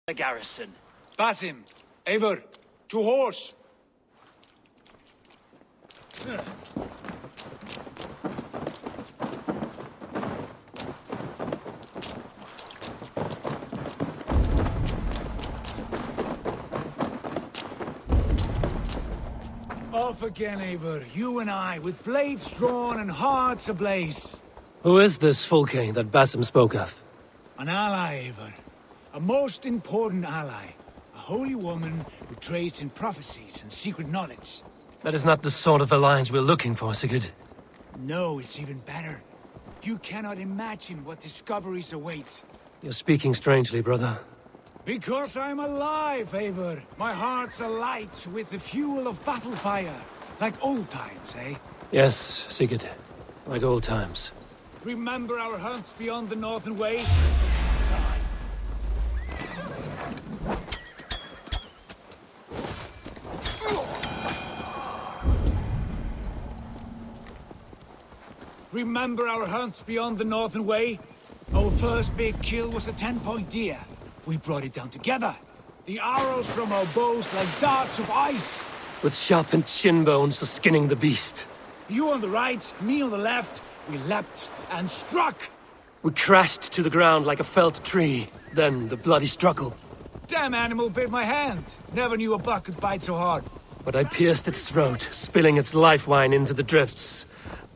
the garrison. Basim, Eivor, to horse! Off again, Eivor. You and I, with blades drawn and hearts ablaze. Who is this Fulke that Basim spoke of? An ally, Eivor. A most important ally. A holy woman who trades in prophecies and secret knowledge. That is not the sort of alliance we're looking for, Sigurd. No, it's even better. You cannot imagine what discoveries await. You're speaking strangely, brother. Because I'm alive, Eivor. My heart's alight with the fuel of battle fire. Like old times, eh? Yes, Sigurd. Like old times. Remember our hunts beyond the Northern Way? Remember our hunts beyond the Northern Way? Our first big kill was a 10-point deer. We brought it down together. The arrows from our bows like darts of ice. With sharpened shin bones for skinning the beast. You on the right, me on the left. We leapt and struck. We crashed to the ground like a felled tree. Then the bloody struggle. Damn animal bit my hand. Never knew a buck could bite so hard. But I pierced its throat, spilling its life wine into the drifts.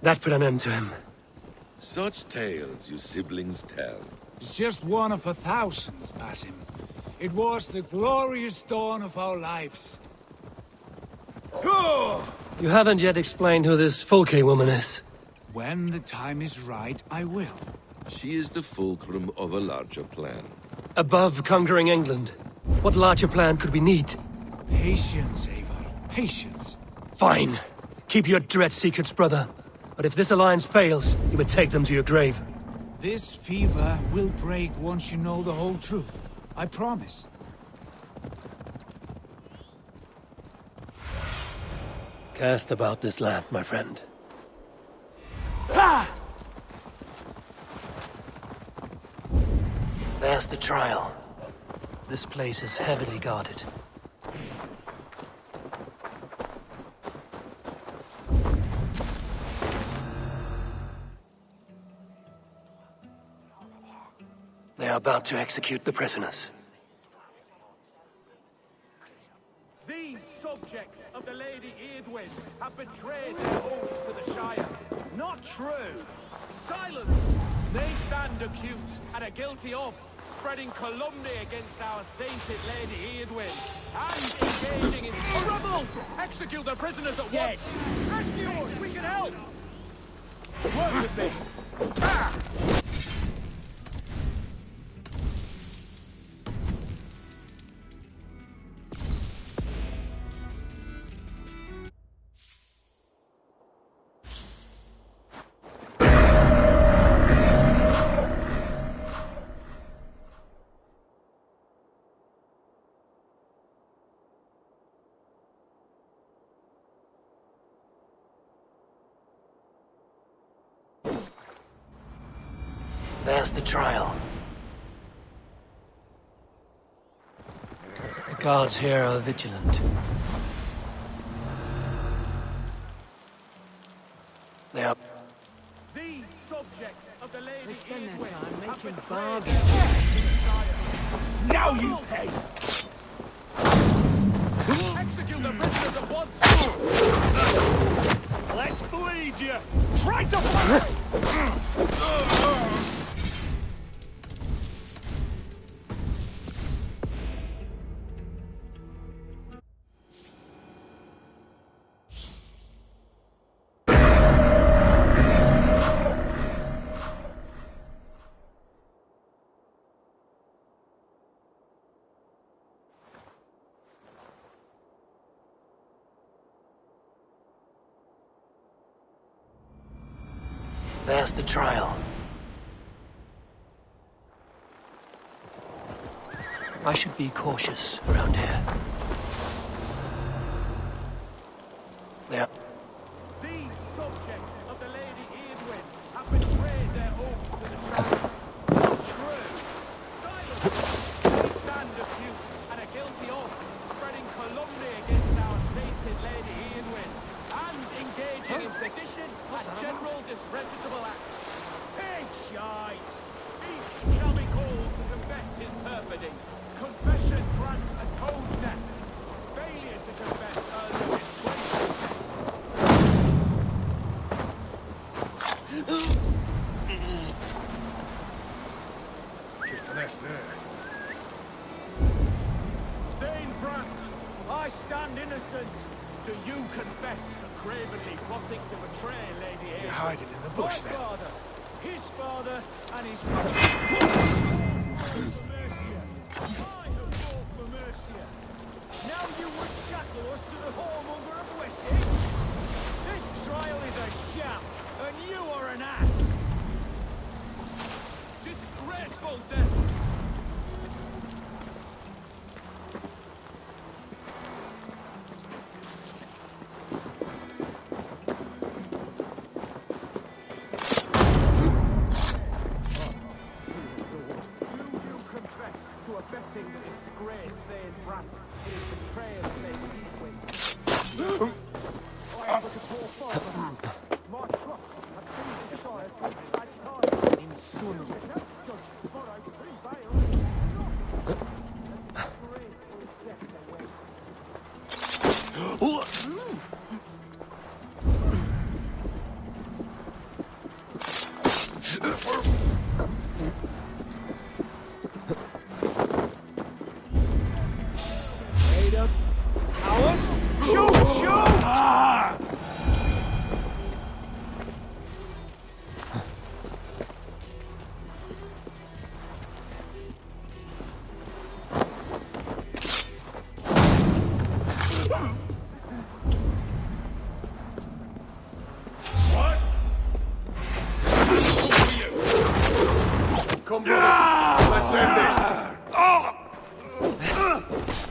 That put an end to him. Such tales you siblings tell. It's just one of a thousand, Basim. It was the glorious dawn of our lives. You haven't yet explained who this Fulke woman is. When the time is right, I will. She is the fulcrum of a larger plan. Above conquering England, what larger plan could we need? Patience, Eivor. Patience. Fine. Keep your dread secrets, brother. But if this alliance fails, you may take them to your grave. This fever will break once you know the whole truth. I promise. Cast about this land, my friend. Ha! There's the trial. This place is heavily guarded. They are about to execute the prisoners. These subjects of the Lady Eadwyn have betrayed their oath to the Shire. Not true. Silence! They stand accused and are guilty of spreading calumny against our sainted Lady Eadwyn and engaging in a rebel! Execute the prisoners at once! Rescue us! We can help! Work with me! Ah! There's the trial. The guards here are vigilant. They are... These subjects of the Lady spend their Eadwyn time have making betrayed bargains. their oath to the Shire. Now you pay! Execute the prisoners at once! Let's bleed you! Try to... There's the trial. I should be cautious around here. They are... These subjects of the Lady Eadwyn have betrayed their oath to the Shire. True. Silence! They stand accused sedition and general disreputable acts. Pig shite! Each shall be called to confess his perfidy. Confession grants atonement. Failure to confess earns a disgrace. Get finesse there. Dane Brandt, I stand innocent. Do you confess to cravenly plotting to betray Lady Aedwin? You're hiding in the bush My then. father, his father, and his father. For Mercia. I have fought for Mercia. Now you would shackle us to the whoremonger of Wessex? This trial is a sham, and you are an ass. Disgraceful death. Abetting the disgrace Dane Brandt in his betrayal of Lady Aedwin. I am but a poor father. My trust had been desired from such time. In son. But I prevail. Not disgraceful death away. Come on. Let's end this.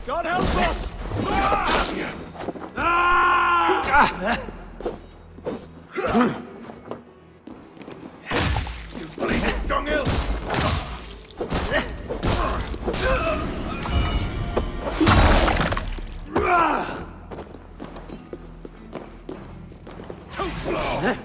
God help us! You bleeding dunghill. Too slow!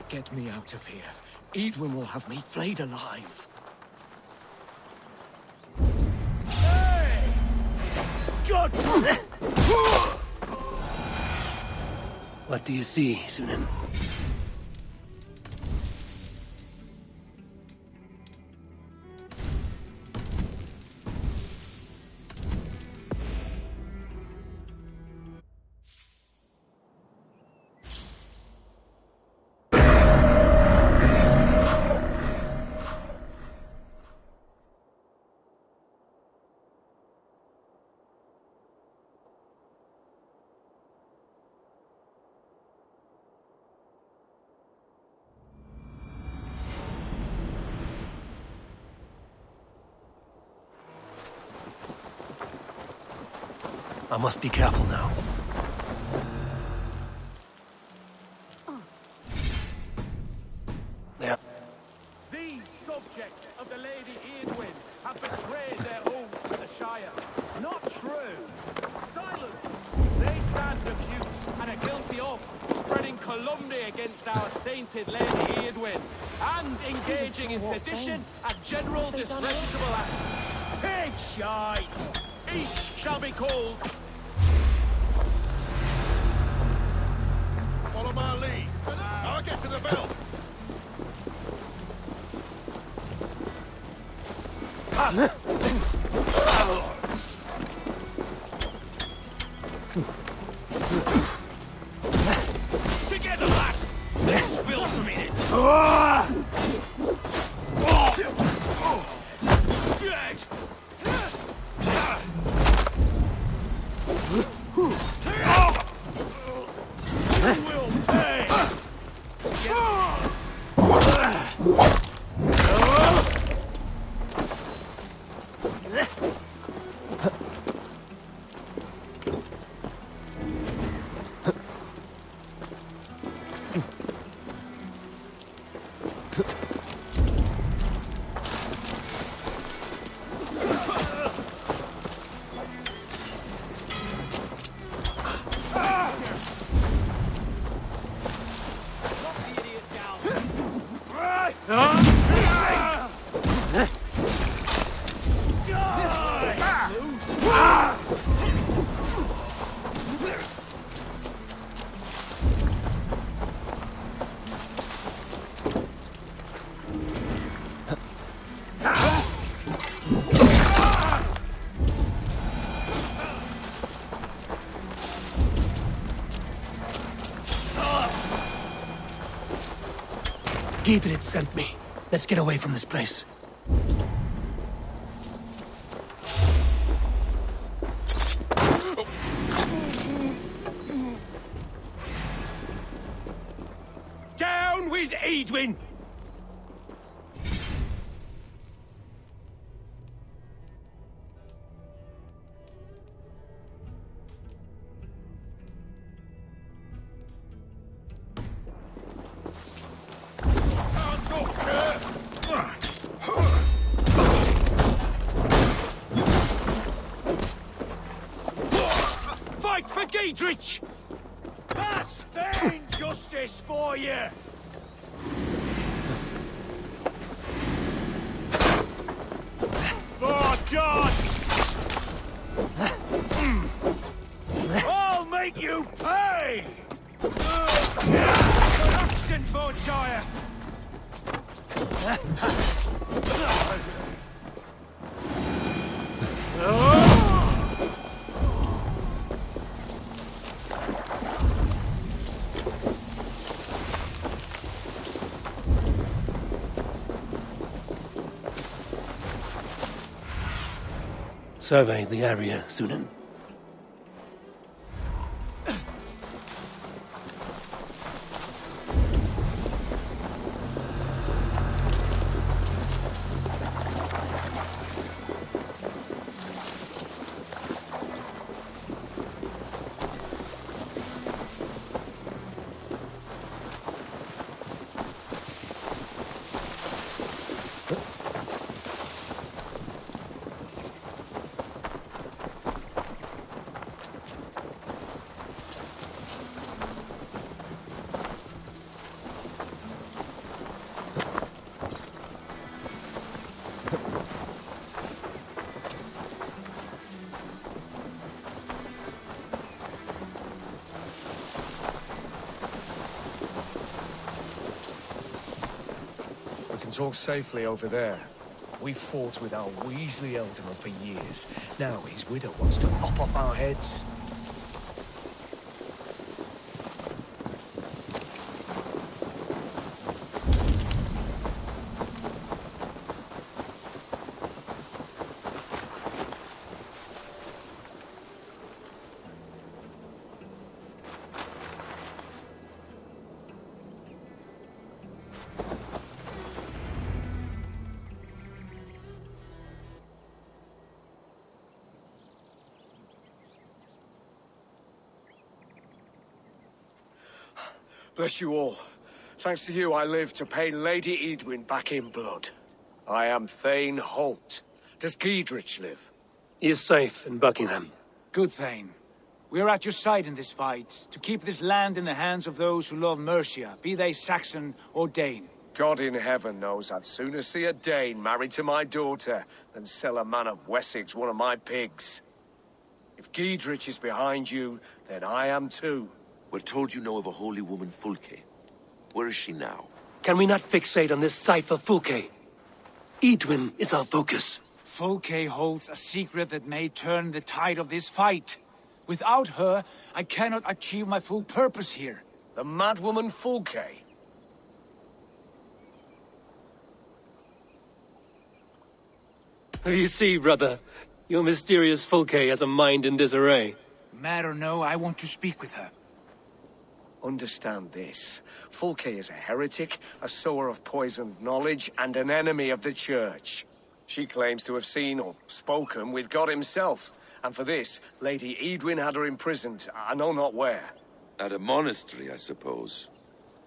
Get me out of here. Aedwin will have me flayed alive. God! What do you see, Sunan? I must be careful now. There. These subjects of the Lady Aedwin have betrayed their oaths to the Shire. Not true. Silence. They stand accused and are guilty of spreading calumny against our sainted Lady Aedwin and engaging in sedition and general disreputable acts. Pig shite! Each shall be called. Follow my lead. I'll get to the bell. Together, lad! Let's spill some in it! Dead! You will pay! Gidrid sent me. Let's get away from this place. Down with Edwin! Fight for Giedrich! That's vain justice for you! For God! I'll make you pay! Action, Fortire! Survey the area, Sunan. Talk safely over there. We fought with our Weasley Elderman for years. Now his widow wants to lop off our heads. Bless you all. Thanks to you, I live to pay Lady Edwin back in blood. I am Thane Holt. Does Giedrich live? He is safe in Buckingham. Good, Thane. We are at your side in this fight, to keep this land in the hands of those who love Mercia, be they Saxon or Dane. God in heaven knows I'd sooner see a Dane married to my daughter than sell a man of Wessex one of my pigs. If Giedrich is behind you, then I am too. We're told you know of a holy woman, Fulke. Where is she now? Can we not fixate on this cipher, Fulke? Edwin is our focus. Fulke holds a secret that may turn the tide of this fight. Without her, I cannot achieve my full purpose here. The madwoman Fulke? You see, brother, your mysterious Fulke has a mind in disarray. Mad or no, I want to speak with her. Understand this. Fulke is a heretic, a sower of poisoned knowledge, and an enemy of the Church. She claims to have seen or spoken with God himself, and for this, Lady Edwin had her imprisoned, I know not where. At a monastery, I suppose.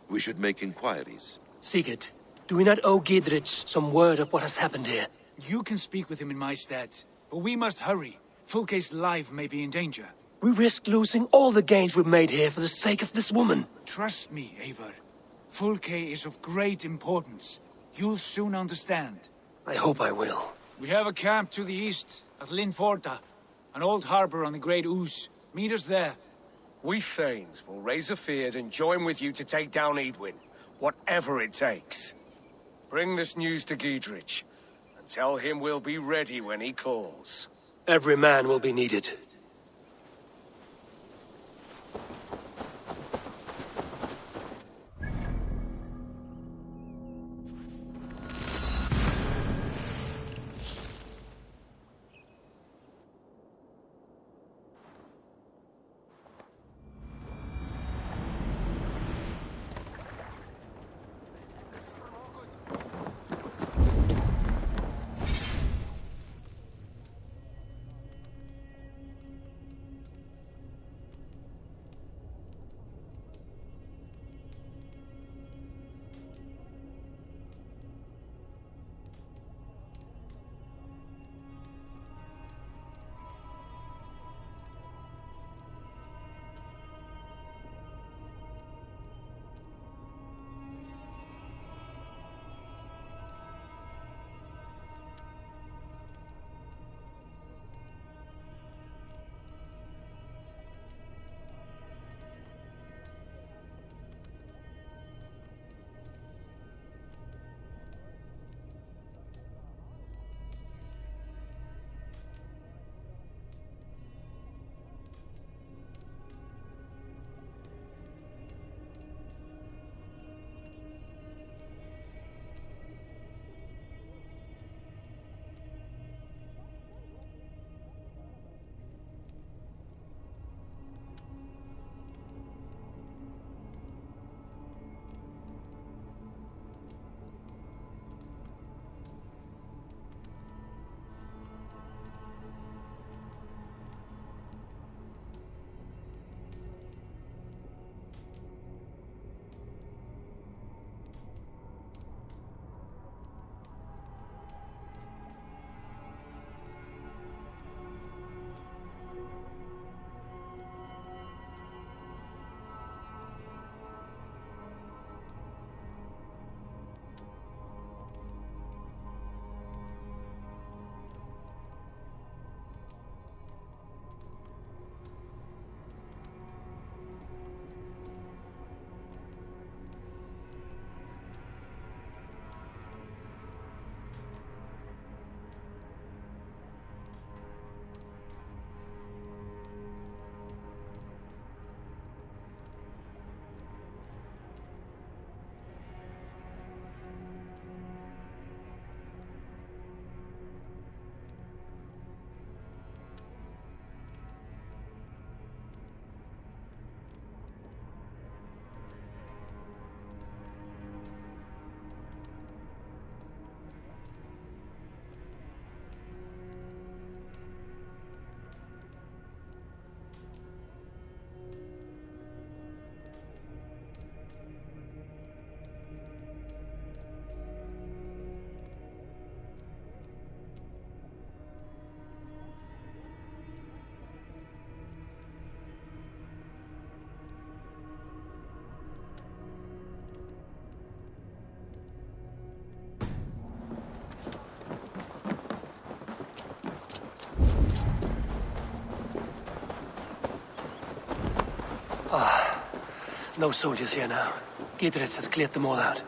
We should make inquiries. Sigurd, do we not owe Giedrich some word of what has happened here? You can speak with him in my stead, but we must hurry. Fulke's life may be in danger. We risk losing all the gains we've made here for the sake of this woman. Trust me, Eivor. Fulke is of great importance. You'll soon understand. I hope I will. We have a camp to the east at Linforta, an old harbor on the Great Ouse. Meet us there. We Thanes will raise a feard and join with you to take down Edwin, whatever it takes. Bring this news to Giedrich, and tell him we'll be ready when he calls. Every man will be needed. No soldiers here now. Giedrich has cleared them all out.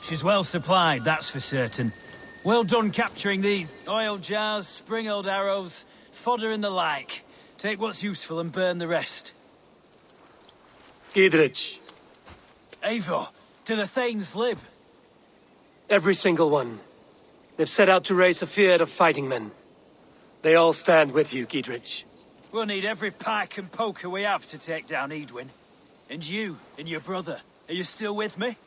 She's well supplied, that's for certain. Well done capturing these oil jars, spring-old arrows, fodder and the like. Take what's useful and burn the rest. Giedrich. Eivor, do the Thanes live? Every single one. They've set out to raise a fear of fighting men. They all stand with you, Giedrich. We'll need every pike and poker we have to take down Edwin. And you, and your brother, are you still with me?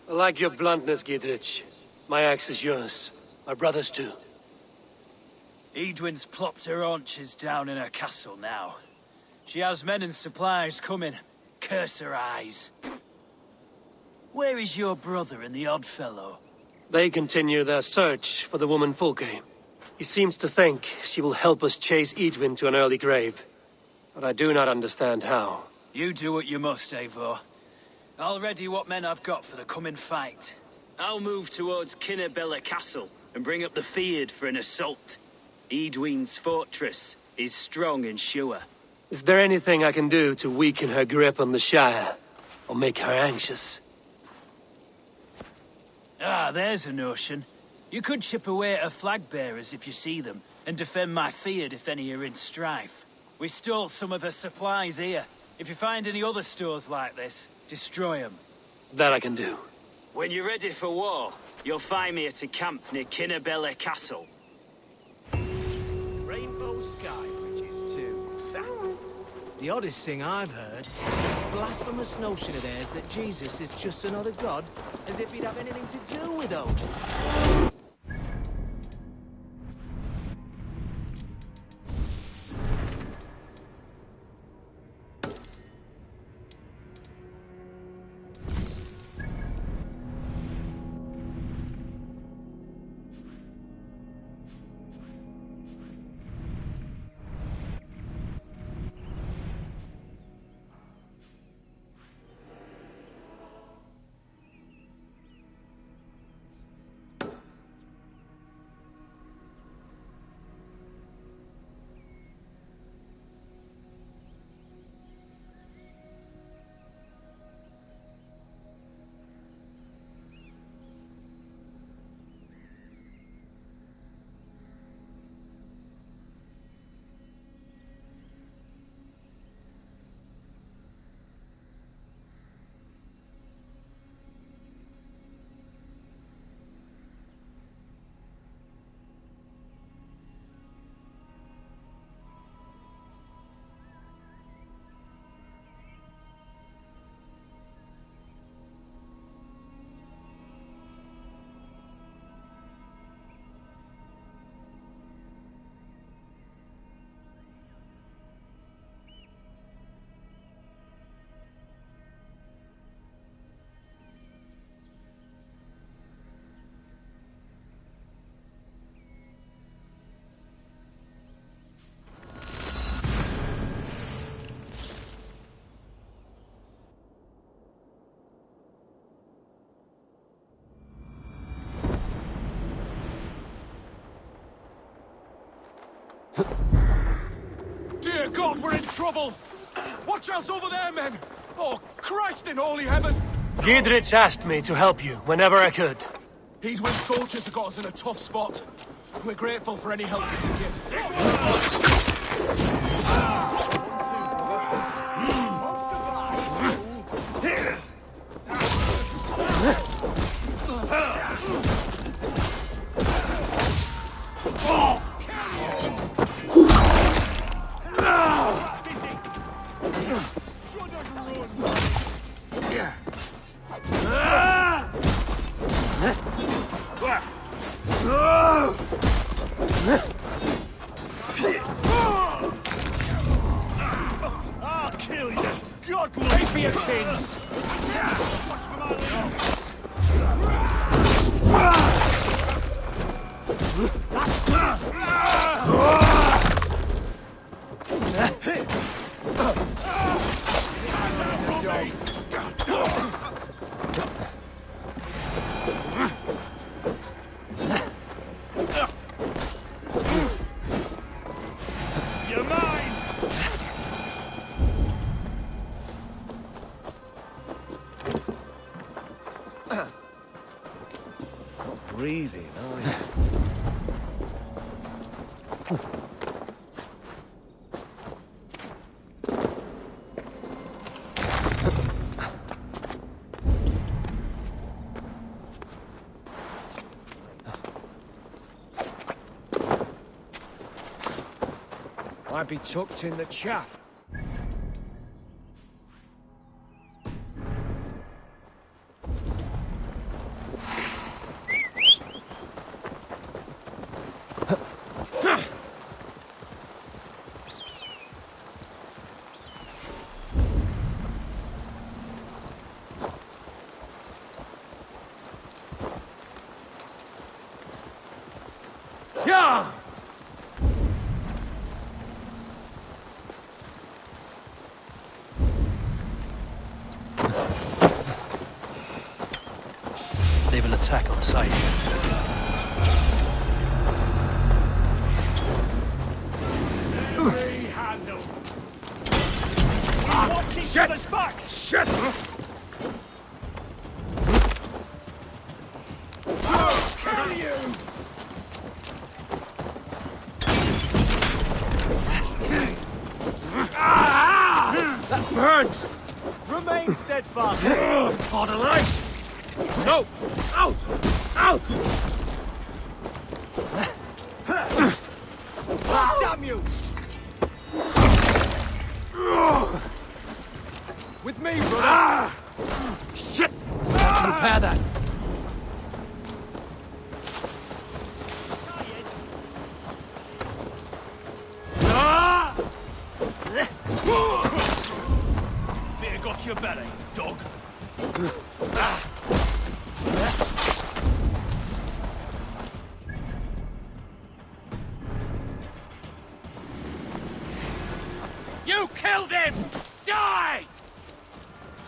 I like your bluntness, Giedrich. My axe is yours. My brother's too. Edwin's plopped her haunches down in her castle now. She has men and supplies coming. Curse her eyes. Where is your brother and the odd fellow? They continue their search for the woman Fulke. He seems to think she will help us chase Edwin to an early grave. But I do not understand how. You do what you must, Eivor. I'll ready what men I've got for the coming fight. I'll move towards Kinnabella Castle and bring up the Fyrd for an assault. Edwin's fortress is strong and sure. Is there anything I can do to weaken her grip on the Shire? Or make her anxious? Ah, there's a notion. You could chip away at her flag bearers if you see them, and defend my Fyrd if any are in strife. We stole some of her supplies here. If you find any other stores like this, destroy them. That I can do. When you're ready for war, you'll find me at a camp near Kinnabella Castle. Rainbow sky bridges too. The oddest thing I've heard is this blasphemous notion of theirs that Jesus is just another god, as if he'd have anything to do with Odin. Dear God, we're in trouble! Watch out over there, men! Oh, Christ in holy heaven! Giedrich asked me to help you whenever I could. Edwin's soldiers have got us in a tough spot. We're grateful for any help you can give. I'll kill you! God, pay for your sins! You're mine! Breathing, are you? Might be tucked in the chaff. Yeah! They've an attack on sight. Every handle. We watch each other's backs! Shit! Kill you! That burns! Remain steadfast. For the light! No! Out! Out! Damn you! With me, brother. Shit! Repair that. Fear got your belly, dog. You killed him! Die!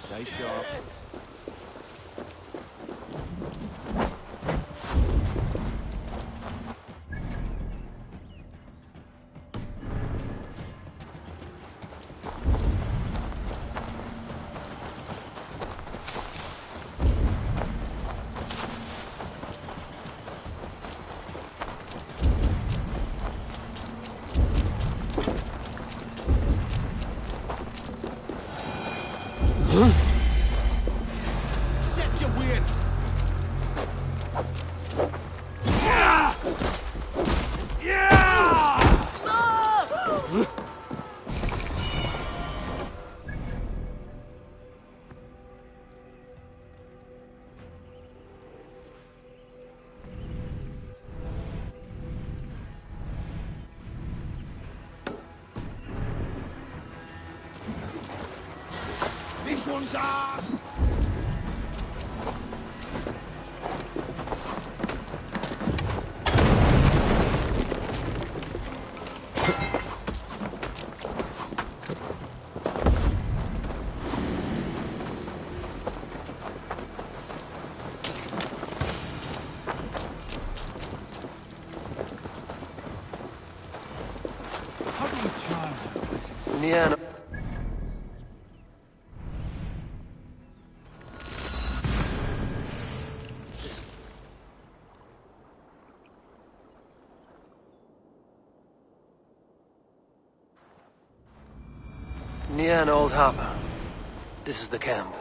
Stay sharp. Set your wind! This one's ours! How do we charm her? Niano. Nian Old Harbor. This is the camp.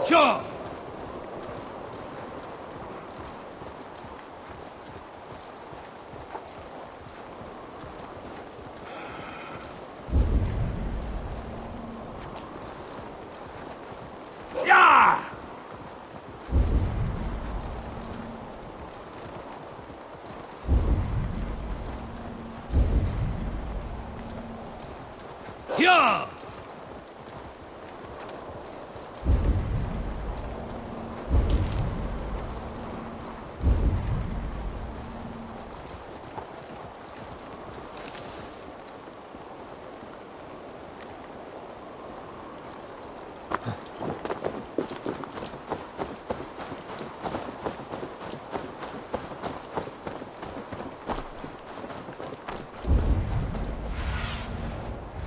Sure! Yeah! Yeah!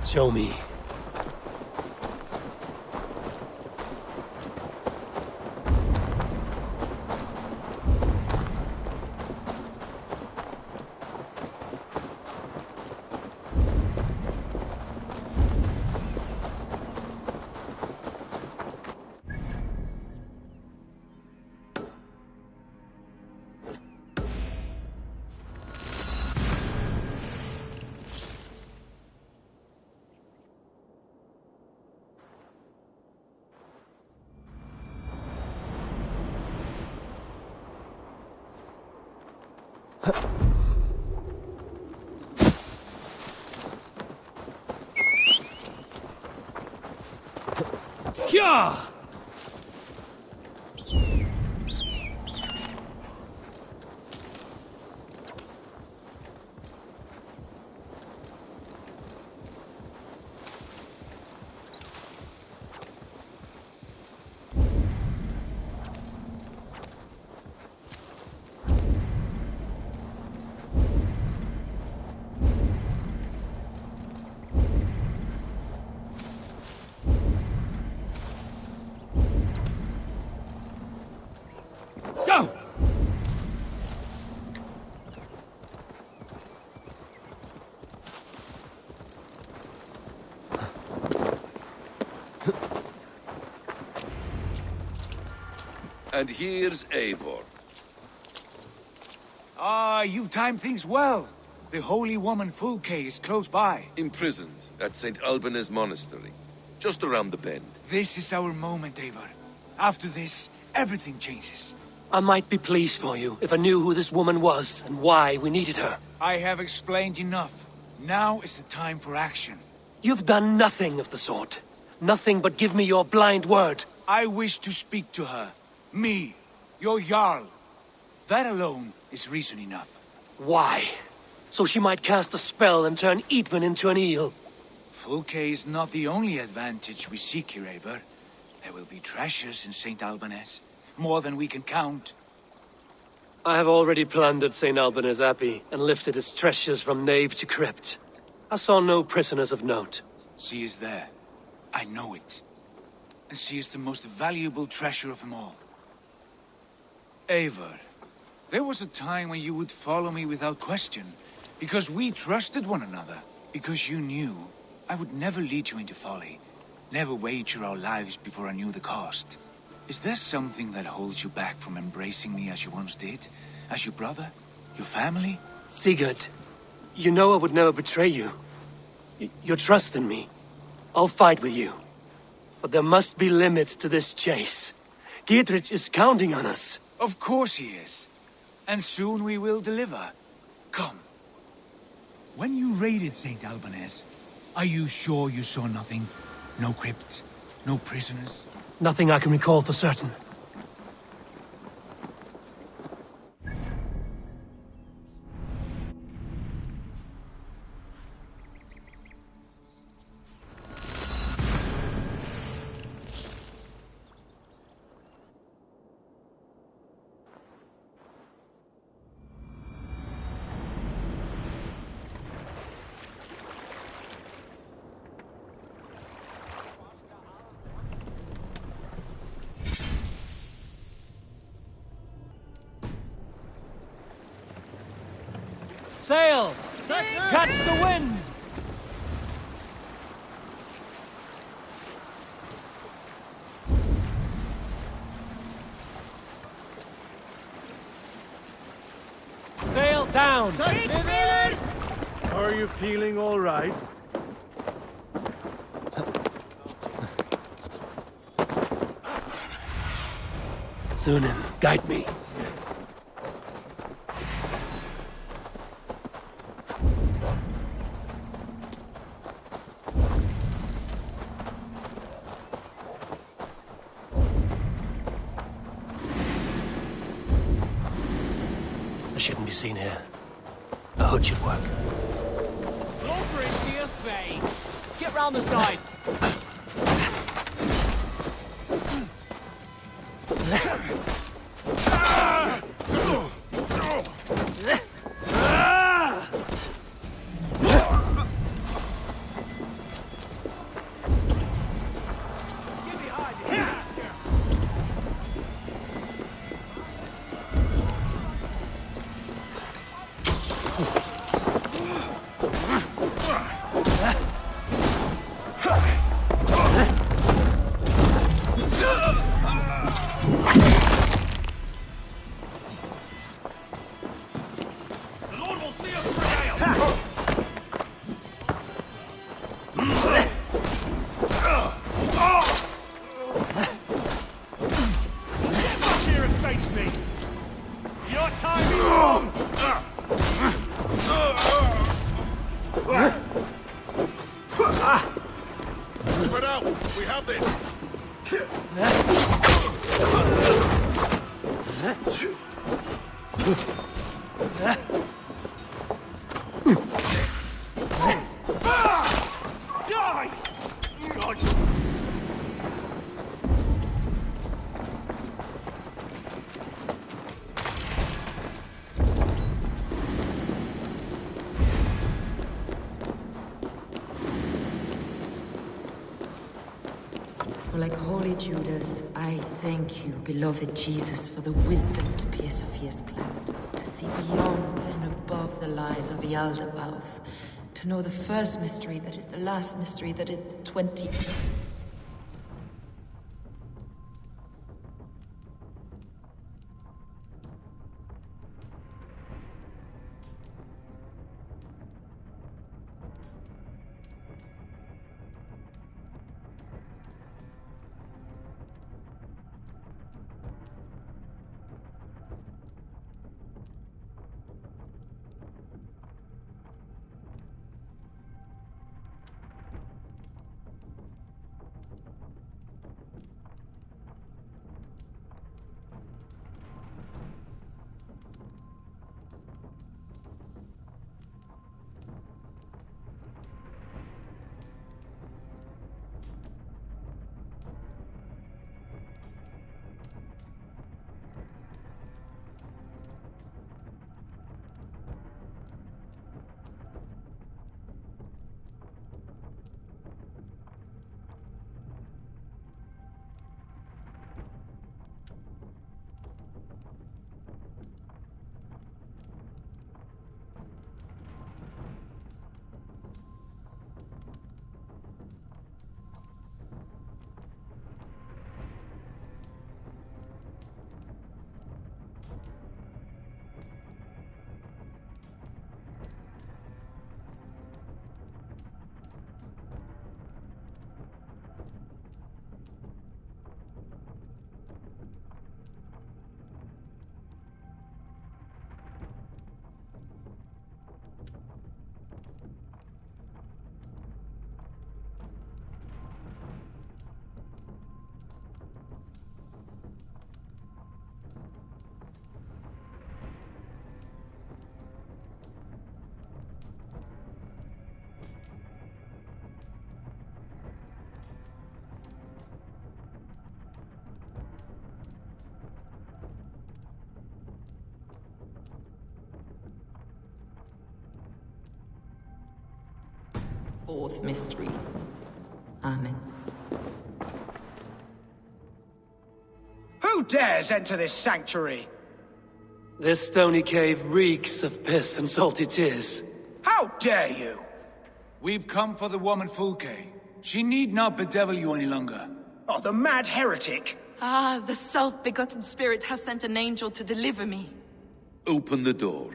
Show me. Yeah! Go! And here's Eivor. Ah, you timed things well. The holy woman Fulke is close by. Imprisoned at St. Alban's monastery. Just around the bend. This is our moment, Eivor. After this, everything changes. I might be pleased for you if I knew who this woman was and why we needed her. I have explained enough. Now is the time for action. You've done nothing of the sort. Nothing but give me your blind word. I wish to speak to her. Me, your Jarl. That alone is reason enough. Why? So she might cast a spell and turn Eatman into an eel. Fulke is not the only advantage we seek here, Eivor. There will be treasures in St. Alban's. More than we can count. I have already plundered St. Alban's Abbey and lifted its treasures from nave to crypt. I saw no prisoners of note. She is there. I know it. And she is the most valuable treasure of them all. Eivor, there was a time when you would follow me without question, because we trusted one another, because you knew I would never lead you into folly, never wager our lives before I knew the cost. Is there something that holds you back from embracing me as you once did? As your brother? Your family? Sigurd, you know I would never betray you. Your trust in me. I'll fight with you. But there must be limits to this chase. Dietrich is counting on us. Of course he is. And soon we will deliver. Come. When you raided St. Alban's, are you sure you saw nothing? No crypts? No prisoners? Nothing I can recall for certain. Sail! Catch the wind! Sail down! Are you feeling all right? Sunan, guide me. I shouldn't be seen here. A hood should work. Over into your face! Get round the side! Like holy Judas, I thank you, beloved Jesus, for the wisdom to pierce Sophia's plan, to see beyond and above the lies of Yaldabaoth, to know the first mystery that is the last mystery that is the 20... Fourth mystery. Amen. Who dares enter this sanctuary? This stony cave reeks of piss and salty tears. How dare you? We've come for the woman Fulke. She need not bedevil you any longer. Oh, the mad heretic! Ah, the self-begotten spirit has sent an angel to deliver me. Open the door.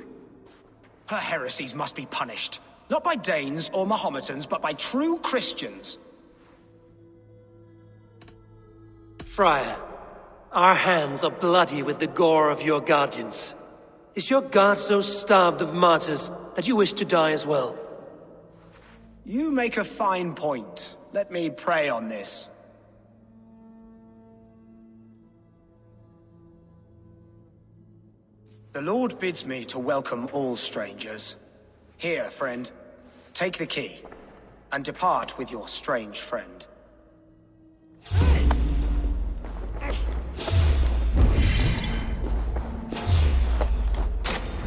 Her heresies must be punished. Not by Danes or Mahometans, but by true Christians. Friar, our hands are bloody with the gore of your guardians. Is your God so starved of martyrs that you wish to die as well? You make a fine point. Let me pray on this. The Lord bids me to welcome all strangers. Here, friend, take the key, and depart with your strange friend.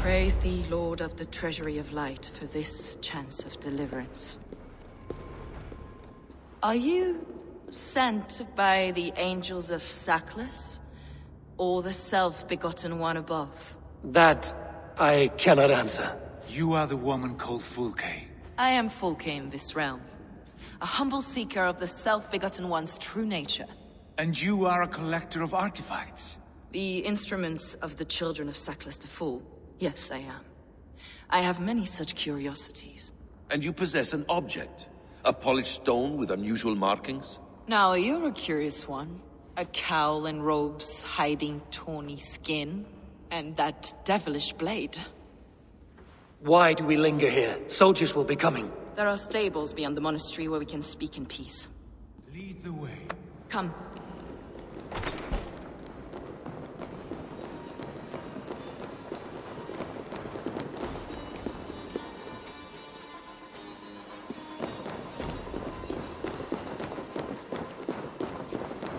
Praise thee, Lord of the Treasury of Light, for this chance of deliverance. Are you sent by the angels of Saklas, or the self-begotten one above? That I cannot answer. You are the woman called Fulke. I am Fulke in this realm, a humble seeker of the self-begotten one's true nature. And you are a collector of artifacts. The instruments of the children of Saklas the Fool. Yes, I am. I have many such curiosities. And you possess an object. A polished stone with unusual markings? Now, you're a curious one. A cowl and robes hiding tawny skin. And that devilish blade. Why do we linger here? Soldiers will be coming. There are stables beyond the monastery where we can speak in peace. Lead the way. Come.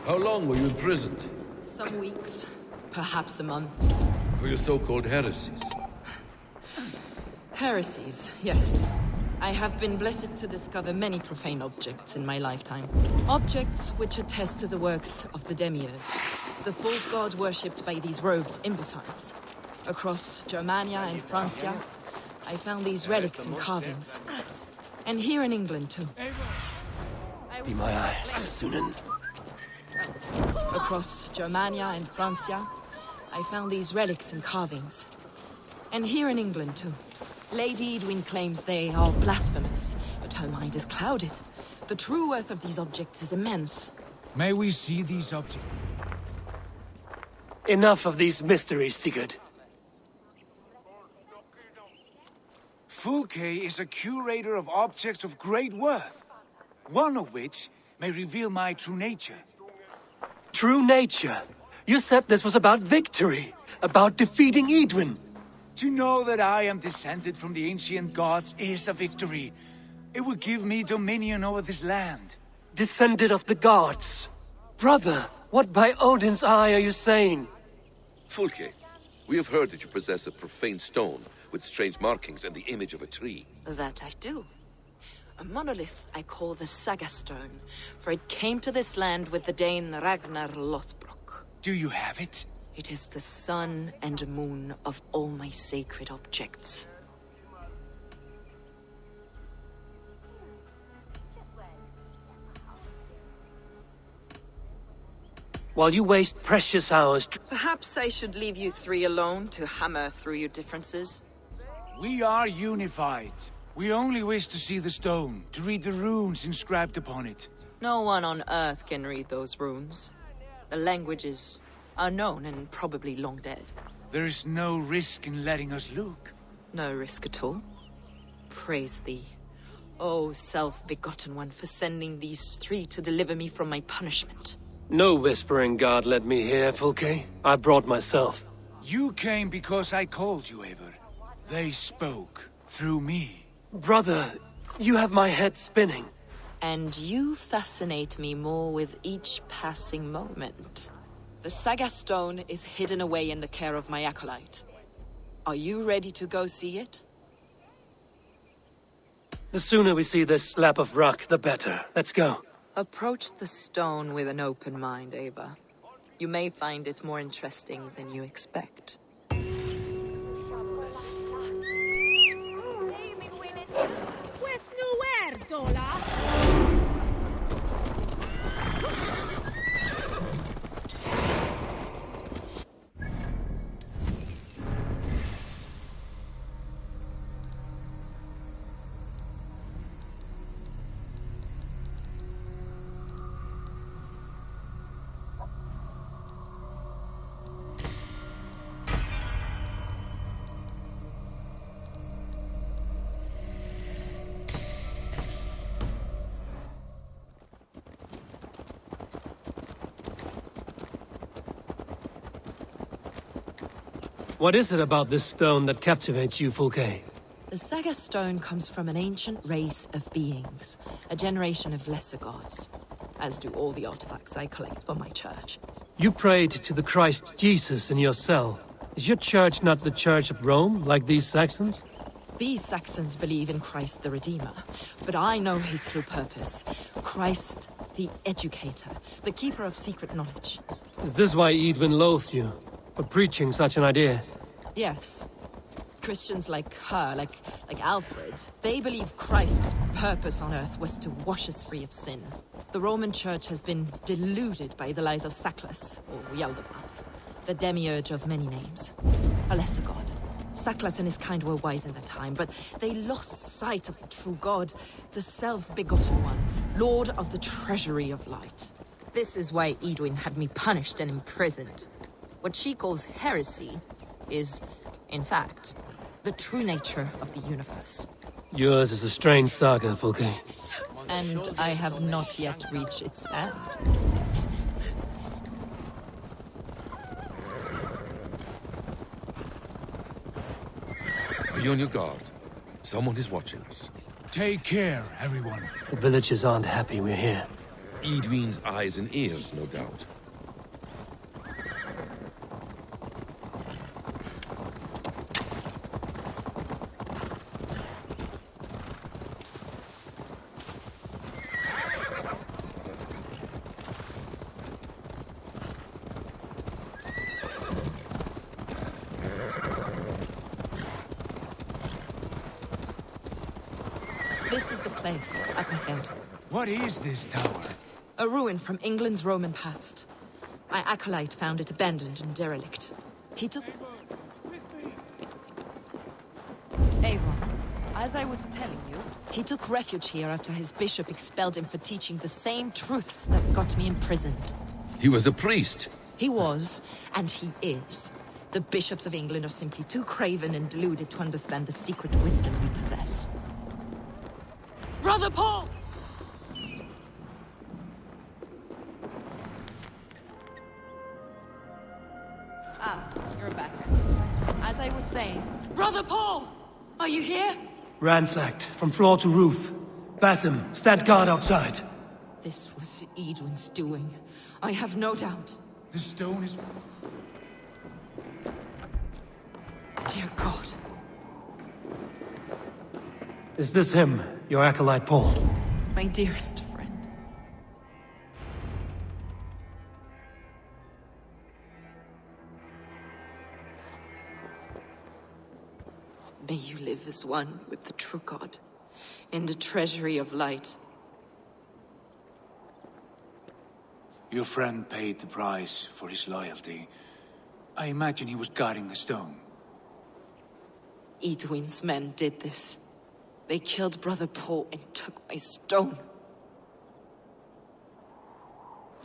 How long were you imprisoned? Some weeks, perhaps a month. For your so-called heresies? Heresies, yes. I have been blessed to discover many profane objects in my lifetime. Objects which attest to the works of the demiurge, the false god worshipped by these robed imbeciles. Across Germania and Francia, I found these relics and carvings. And here in England, too. Be my eyes, Sunan. Across Germania and Francia, I found these relics and carvings. And here in England, too. Lady Edwin claims they are blasphemous, but her mind is clouded. The true worth of these objects is immense. May we see these objects? Enough of these mysteries, Sigurd. Fulke is a curator of objects of great worth, one of which may reveal my true nature. True nature? You said this was about victory, about defeating Edwin. To know that I am descended from the ancient gods is a victory. It will give me dominion over this land. Descended of the gods. Brother, what by Odin's eye are you saying? Fulke, we have heard that you possess a profane stone with strange markings and the image of a tree. That I do. A monolith I call the Saga Stone, for it came to this land with the Dane Ragnar Lothbrok. Do you have it? It is the sun and moon of all my sacred objects. While you waste precious hours... Perhaps I should leave you three alone to hammer through your differences. We are unified. We only wish to see the stone, to read the runes inscribed upon it. No one on Earth can read those runes. The language is unknown and probably long dead. There is no risk in letting us look. No risk at all. Praise thee, O self-begotten one, for sending these three to deliver me from my punishment. No whispering god led me here, Fulke. I brought myself. You came because I called you, Eivor. They spoke through me. Brother, you have my head spinning. And you fascinate me more with each passing moment. The Saga Stone is hidden away in the care of my acolyte. Are you ready to go see it? The sooner we see this slab of rock, the better. Let's go. Approach the stone with an open mind, Eivor. You may find it more interesting than you expect. What is it about this stone that captivates you, Fulke? The Saga Stone comes from an ancient race of beings, a generation of lesser gods, as do all the artifacts I collect for my church. You prayed to the Christ Jesus in your cell. Is your church not the Church of Rome, like these Saxons? These Saxons believe in Christ the Redeemer, but I know his true purpose. Christ the Educator, the keeper of secret knowledge. Is this why Edwin loathed you? For preaching such an idea? Yes. Christians like her, like Alfred, they believe Christ's purpose on earth was to wash us free of sin. The Roman Church has been deluded by the lies of Saklas, or Yaldabaoth, the demiurge of many names. A lesser god. Saklas and his kind were wise in their time, but they lost sight of the true god, the self-begotten one, lord of the treasury of light. This is why Edwin had me punished and imprisoned. What she calls heresy is, in fact, the true nature of the universe. Yours is a strange saga, Fulke. And I have not yet reached its end. Be on your guard. Someone is watching us. Take care, everyone. The villagers aren't happy we're here. Edwin's eyes and ears, no doubt. This is the place, up ahead. What is this tower? A ruin from England's Roman past. My acolyte found it abandoned and derelict. He took... Avon, as I was telling you, he took refuge here after his bishop expelled him for teaching the same truths that got me imprisoned. He was a priest. He was, and he is. The bishops of England are simply too craven and deluded to understand the secret wisdom we possess. Brother Paul! Ah, you're back. As I was saying, Brother Paul! Are you here? Ransacked, from floor to roof. Basim, stand guard outside. This was Edwin's doing. I have no doubt. The stone is... Dear God. Is this him, your acolyte Paul? My dearest friend. May you live as one with the true God, in the treasury of light. Your friend paid the price for his loyalty. I imagine he was guarding the stone. Edwin's men did this. They killed Brother Paul and took my stone.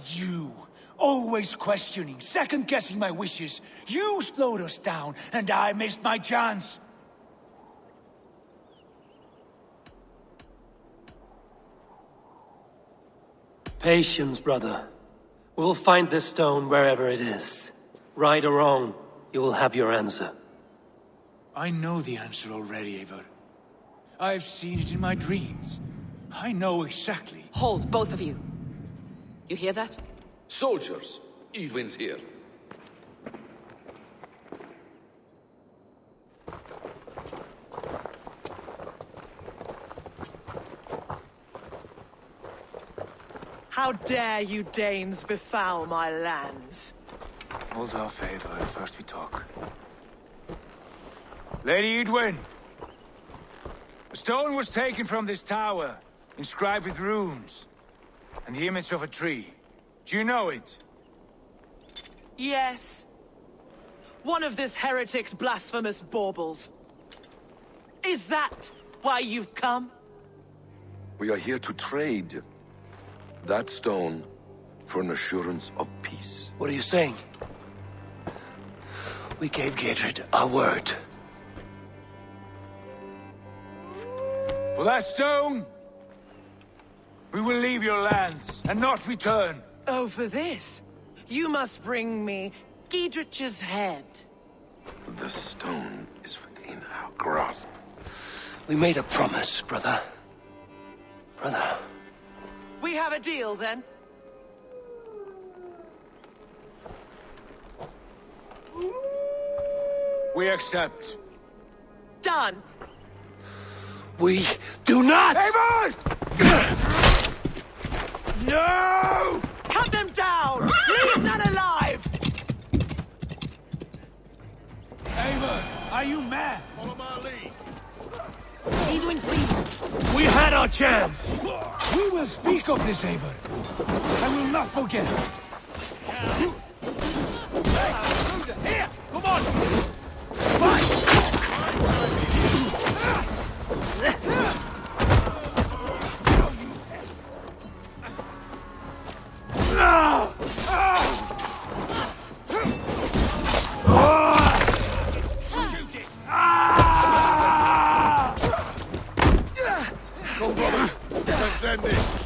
You, always questioning, second-guessing my wishes. You slowed us down, and I missed my chance. Patience, brother. We'll find this stone wherever it is. Right or wrong, you will have your answer. I know the answer already, Eivor. I've seen it in my dreams. I know exactly. Hold, both of you. You hear that? Soldiers, Edwin's here. How dare you Danes befoul my lands? Hold off, Eivor. First we talk. Lady Edwin! A stone was taken from this tower, inscribed with runes, and the image of a tree. Do you know it? Yes. One of this heretic's blasphemous baubles. Is that why you've come? We are here to trade that stone for an assurance of peace. What are you saying? We gave Gatred our word. For that stone, we will leave your lands and not return. Oh, for this? You must bring me Giedrich's head. The stone is within our grasp. We made a promise, brother. Brother. We have a deal, then? We accept. Done. We do not! Eivor! No! Cut them down! Leave none alive! Eivor, are you mad? Follow my lead. Edwin, please. We had our chance! We will speak of this, Eivor. I will not forget. Here! Come on! Come, brothers. Let's end this.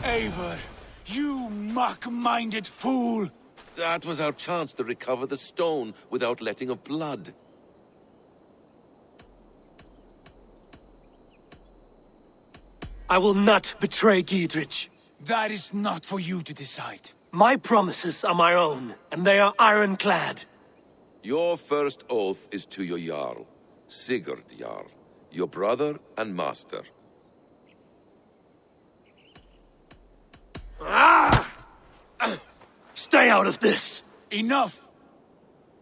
Eivor, you mock-minded fool! That was our chance to recover the stone without letting of blood. I will not betray Giedrich. That is not for you to decide. My promises are my own, and they are ironclad. Your first oath is to your Jarl, Sigurd Jarl, your brother and master. Stay out of this! Enough!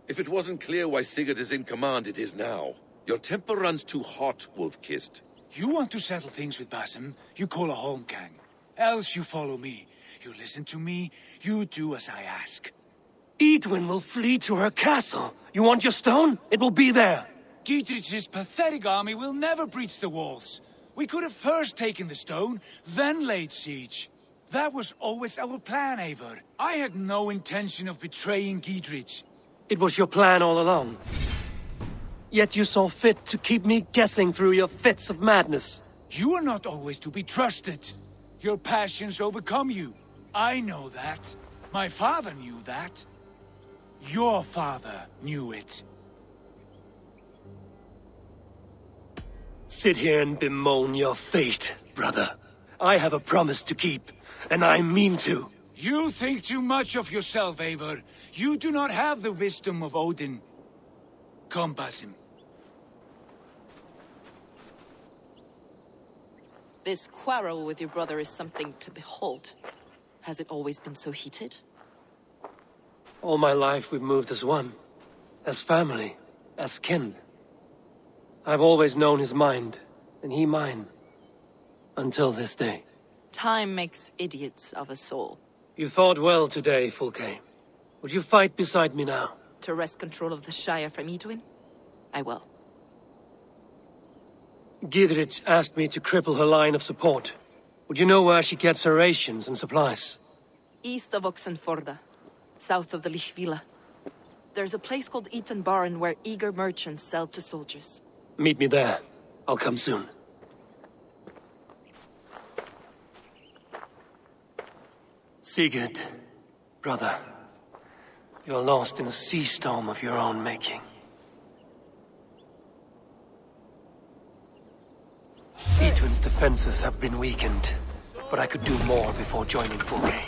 If it wasn't clear why Sigurd is in command, it is now. Your temper runs too hot, Wolf-Kissed. You want to settle things with Basim, you call a holmgang. Else you follow me. You listen to me, you do as I ask. Edwin will flee to her castle. You want your stone? It will be there. Giedrich's pathetic army will never breach the walls. We could have first taken the stone, then laid siege. That was always our plan, Eivor. I had no intention of betraying Giedrich. It was your plan all along. Yet you saw fit to keep me guessing through your fits of madness. You are not always to be trusted. Your passions overcome you. I know that. My father knew that. Your father knew it. Sit here and bemoan your fate, brother. I have a promise to keep, and I mean to. You think too much of yourself, Eivor. You do not have the wisdom of Odin. Come, Basim. This quarrel with your brother is something to behold. Has it always been so heated? All my life we've moved as one. As family. As kin. I've always known his mind, and he mine. Until this day. Time makes idiots of us all. You fought well today, Fulke. Would you fight beside me now? To wrest control of the Shire from Edwin? I will. Giedrich asked me to cripple her line of support. Would you know where she gets her rations and supplies? East of Oxenforda, south of the Lichvila. There's a place called Eaton Barn where eager merchants sell to soldiers. Meet me there. I'll come soon. Sigurd, brother. You're lost in a sea storm of your own making. Edwin's defenses have been weakened, but I could do more before joining Fulke.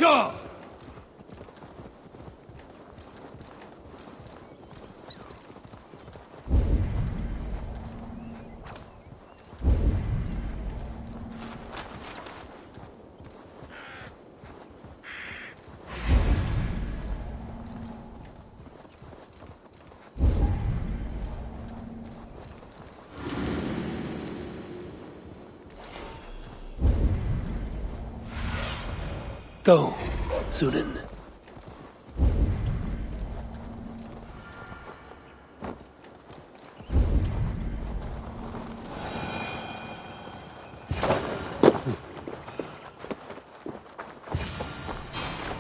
Sure! Go, Sunan.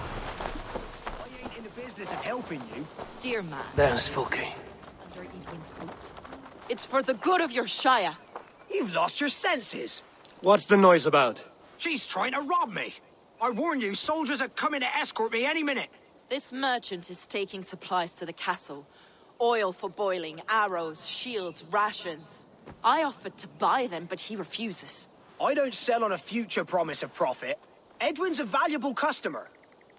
I ain't in the business of helping you. Dear man, There's Fulke. under Evelyn's boot. It's for the good of your Shire. You've lost your senses. What's the noise about? She's trying to rob me. I warn you, soldiers are coming to escort me any minute. This merchant is taking supplies to the castle. Oil for boiling, arrows, shields, rations. I offered to buy them, but he refuses. I don't sell on a future promise of profit. Edwin's a valuable customer.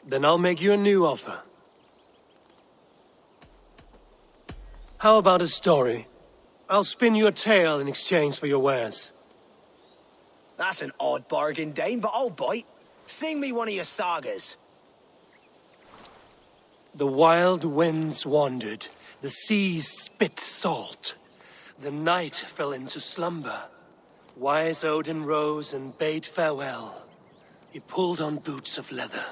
Then I'll make you a new offer. How about a story? I'll spin you a tale in exchange for your wares. That's an odd bargain, Dane, but I'll bite. Sing me one of your sagas. The wild winds wandered, the seas spit salt. The night fell into slumber. Wise Odin rose and bade farewell. He pulled on boots of leather.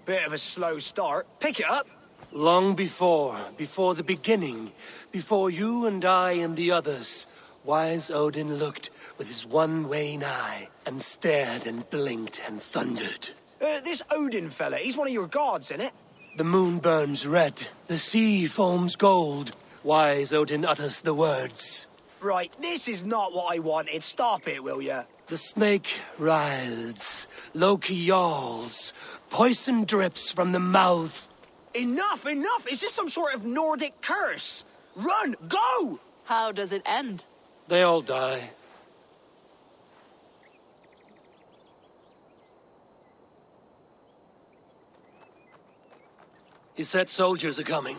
Bit of a slow start. Pick it up. Long before the beginning, before you and I and the others, Wise Odin looked with his one wan eye and stared and blinked and thundered. This Odin fella, he's one of your gods, innit? The moon burns red, the sea foams gold. Wise Odin utters the words. Right, this is not what I wanted. Stop it, will ya? The snake writhes, Loki yawls, poison drips from the mouth. Enough, enough! Is this some sort of Nordic curse? Run! Go! How does it end? They all die. He said soldiers are coming.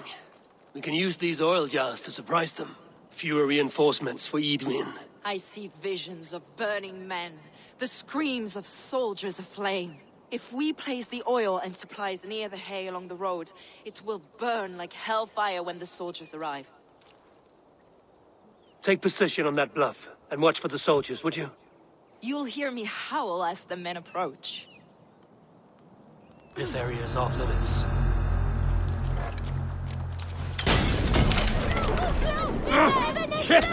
We can use these oil jars to surprise them. Fewer reinforcements for Edwin. I see visions of burning men, the screams of soldiers aflame. If we place the oil and supplies near the hay along the road, it will burn like hellfire when the soldiers arrive. Take position on that bluff, and watch for the soldiers, would you? You'll hear me howl as the men approach. This area is off limits. Shit!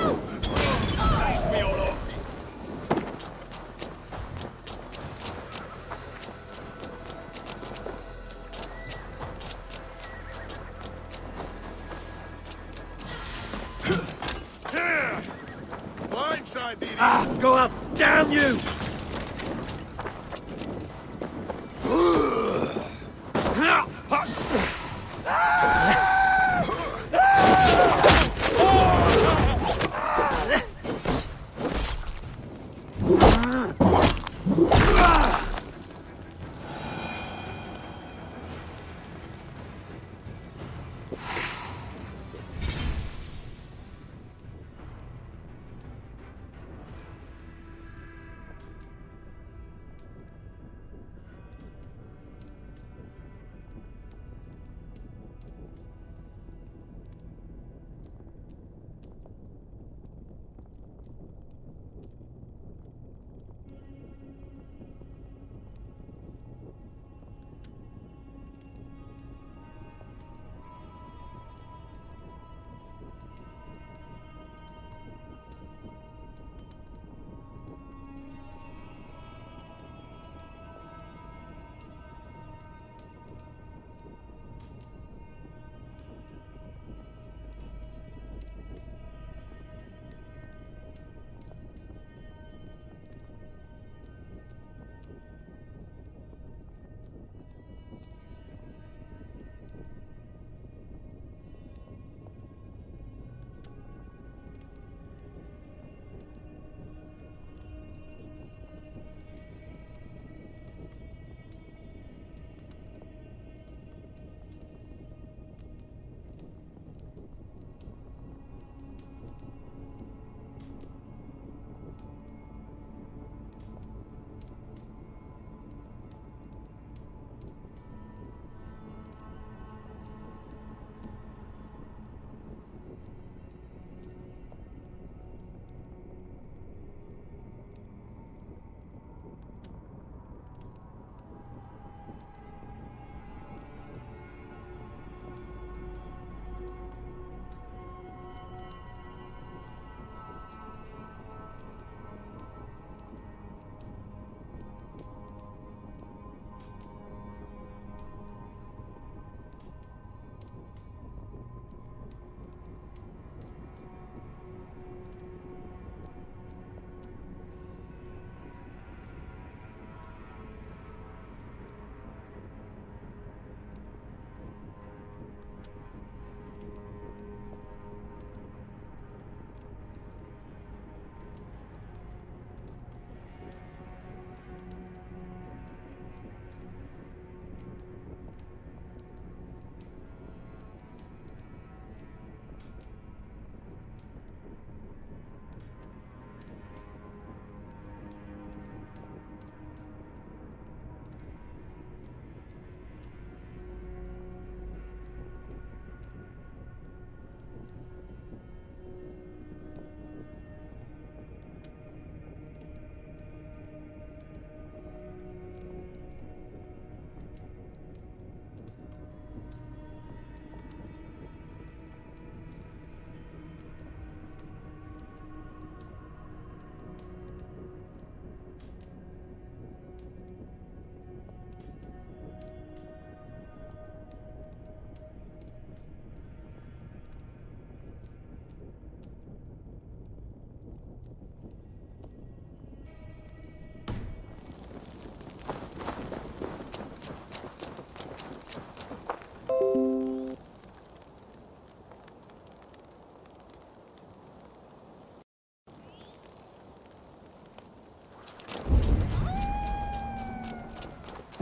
Blindside the Ah, go up! Damn you!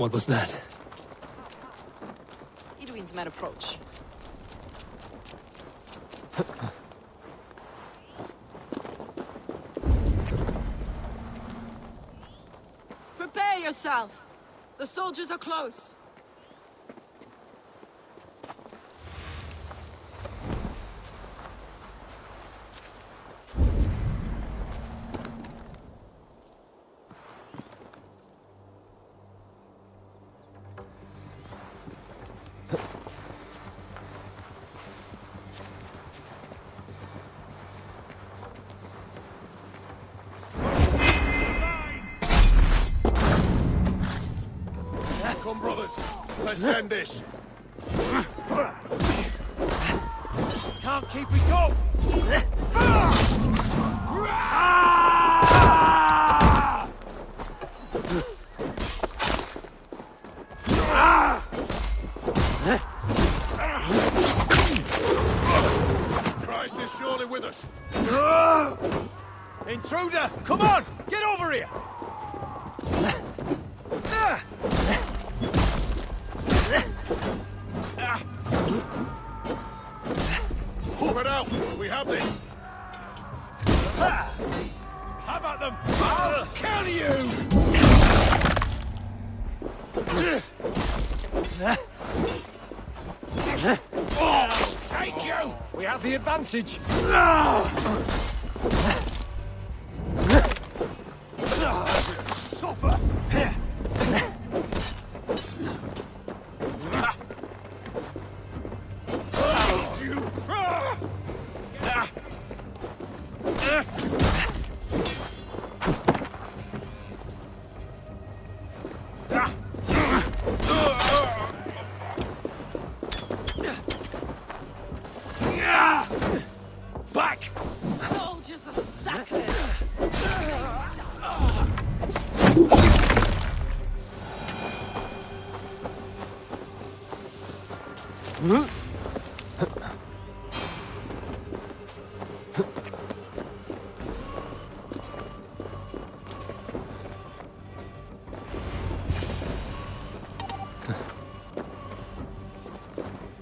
What was that? Edwin's men approach. Prepare yourself! The soldiers are close! Come, brothers. Let's end this. Can't keep it up! Christ is surely with us. Intruder! Come on! Get over here! Move it out. We have this. Have at them! I'll kill you! Oh, take you! We have the advantage! Suffer! Back! Soldiers of Sacred!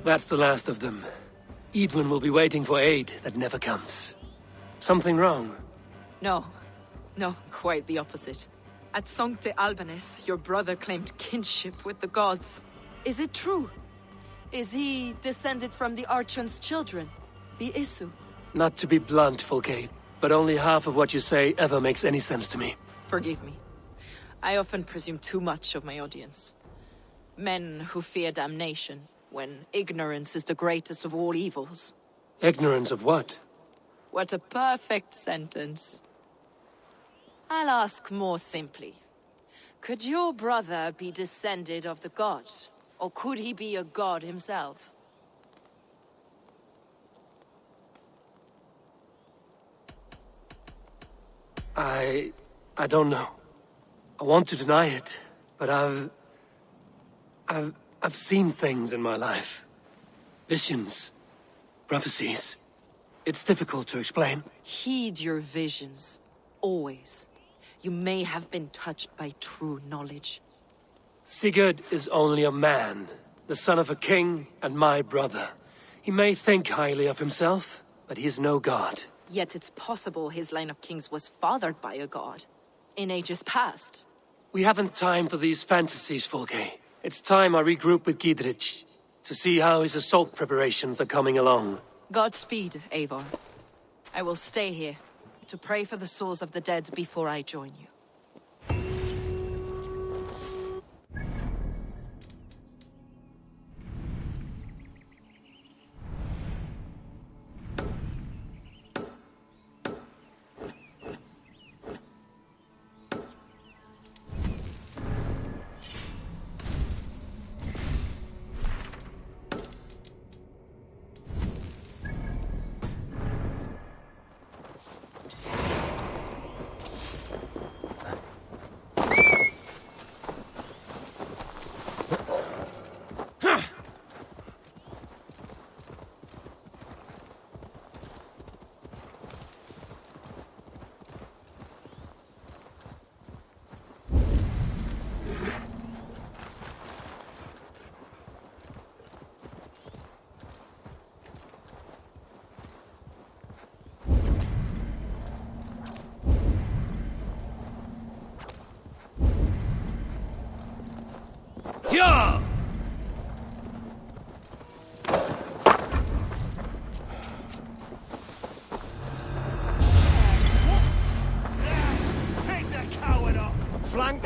That's the last of them. Edwin will be waiting for aid that never comes. Something wrong? No. No, quite the opposite. At Sancte Albanus, your brother claimed kinship with the gods. Is it true? Is he descended from the Archon's children, the Isu? Not to be blunt, Fulke, but only half of what you say ever makes any sense to me. Forgive me. I often presume too much of my audience. Men who fear damnation, when ignorance is the greatest of all evils. Ignorance of what? What a perfect sentence. I'll ask more simply. Could your brother be descended of the god? Or could he be a god himself? I don't know. I want to deny it, but I've seen things in my life. Visions. Prophecies. It's difficult to explain. Heed your visions. Always. You may have been touched by true knowledge. Sigurd is only a man, the son of a king and my brother. He may think highly of himself, but he is no god. Yet it's possible his line of kings was fathered by a god. In ages past. We haven't time for these fantasies, Fulke. It's time I regroup with Gidrich to see how his assault preparations are coming along. Godspeed, Eivor. I will stay here to pray for the souls of the dead before I join you.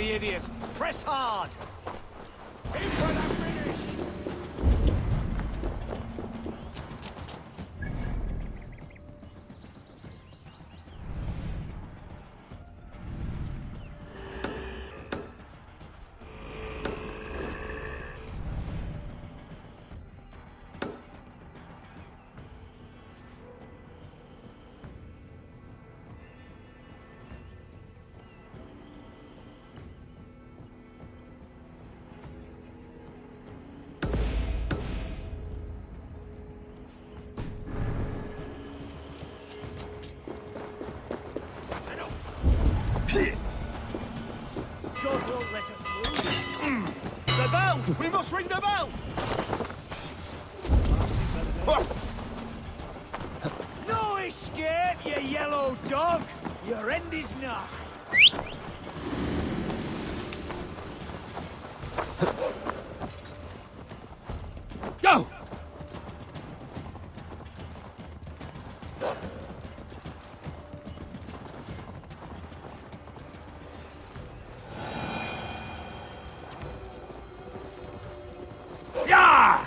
the idiot. Press hard. In for the finish. God won't let us lose. The bell! We must ring the bell! No escape, you yellow dog! Your end is nigh. Go! Yeah!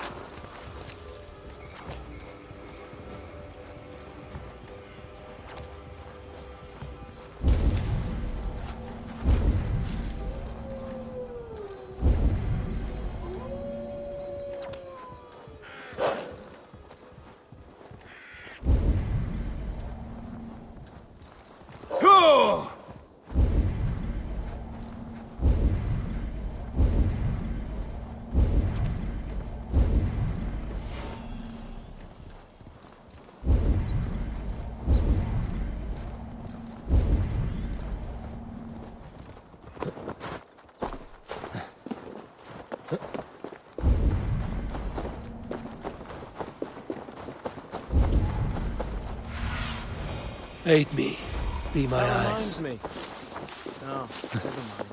Aid me. Be my That eyes. reminds me. Oh, never mind.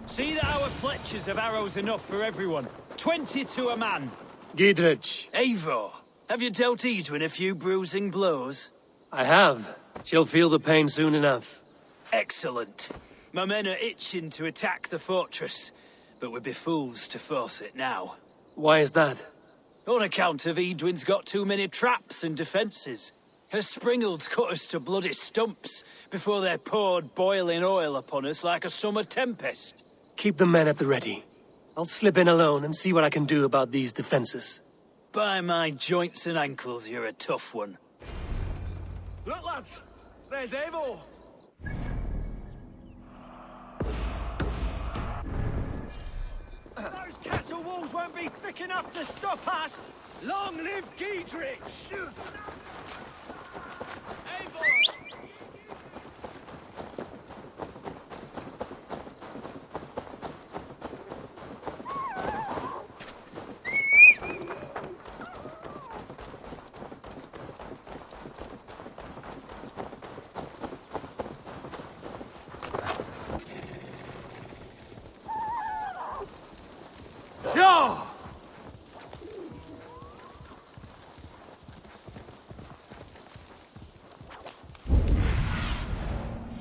See that our fletchers have arrows enough for everyone. 20 to a man. Gidrich. Eivor, have you dealt Edwin a few bruising blows? I have. She'll feel the pain soon enough. Excellent. My men are itching to attack the fortress, but we'd be fools to force it now. Why is that? On account of Edwin's got too many traps and defences. Her springalds cut us to bloody stumps before they poured boiling oil upon us like a summer tempest. Keep the men at the ready. I'll slip in alone and see what I can do about these defences. By my joints and ankles, you're a tough one. Look, lads. There's Eivor. Those castle walls won't be thick enough to stop us! Long live Giedrich! Eivor!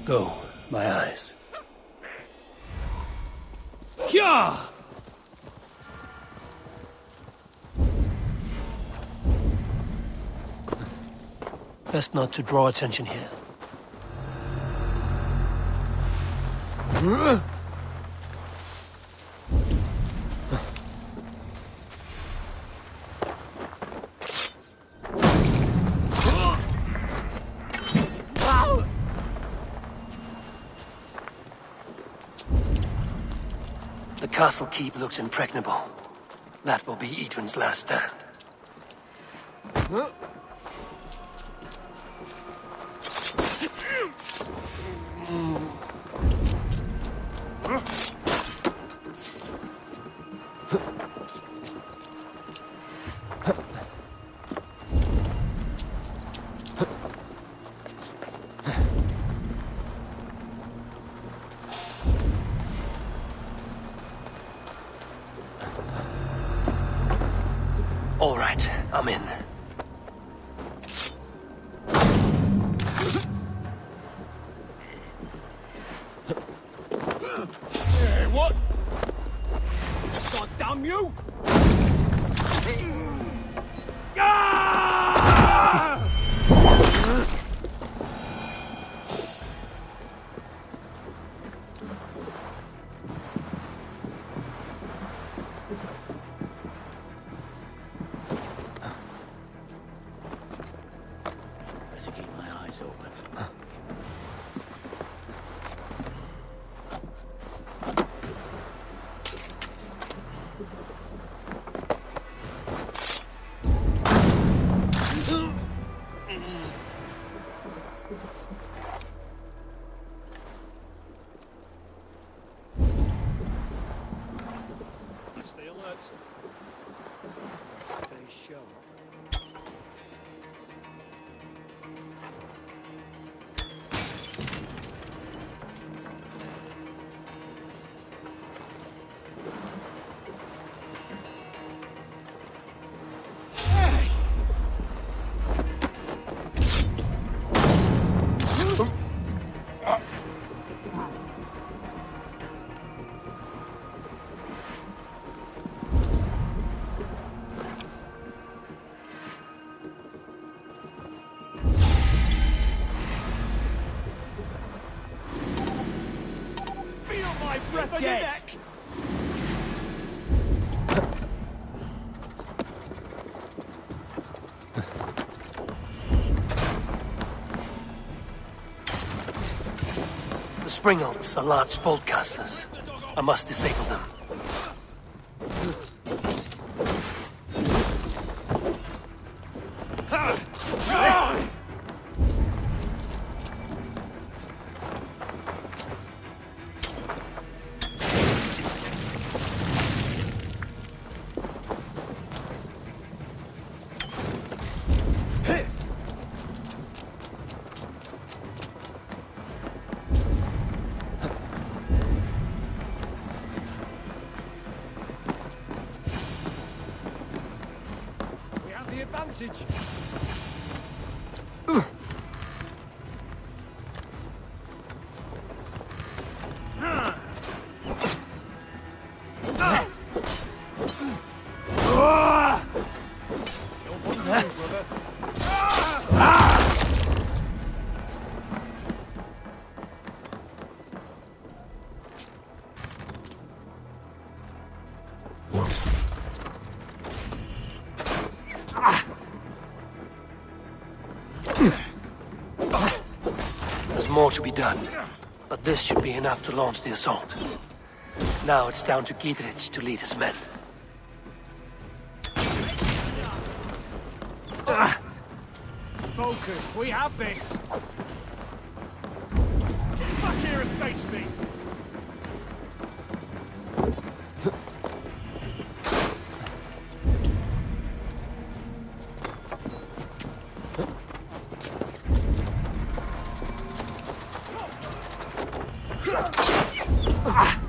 Go, my eyes. Hyah! Best not to draw attention here. The castle keep looks impregnable. That will be Edwin's last stand. All right, I'm in. Better keep my eyes open. Stay alert. Stay sharp. Feel my breath on your Dead. neck! The Springolds are large boltcasters. I must disable them. We have the advantage. You're one of me, brother. There's more to be done, but this should be enough to launch the assault. Now it's down to Gietrich to lead his men. Focus, we have this! Get back here and face me!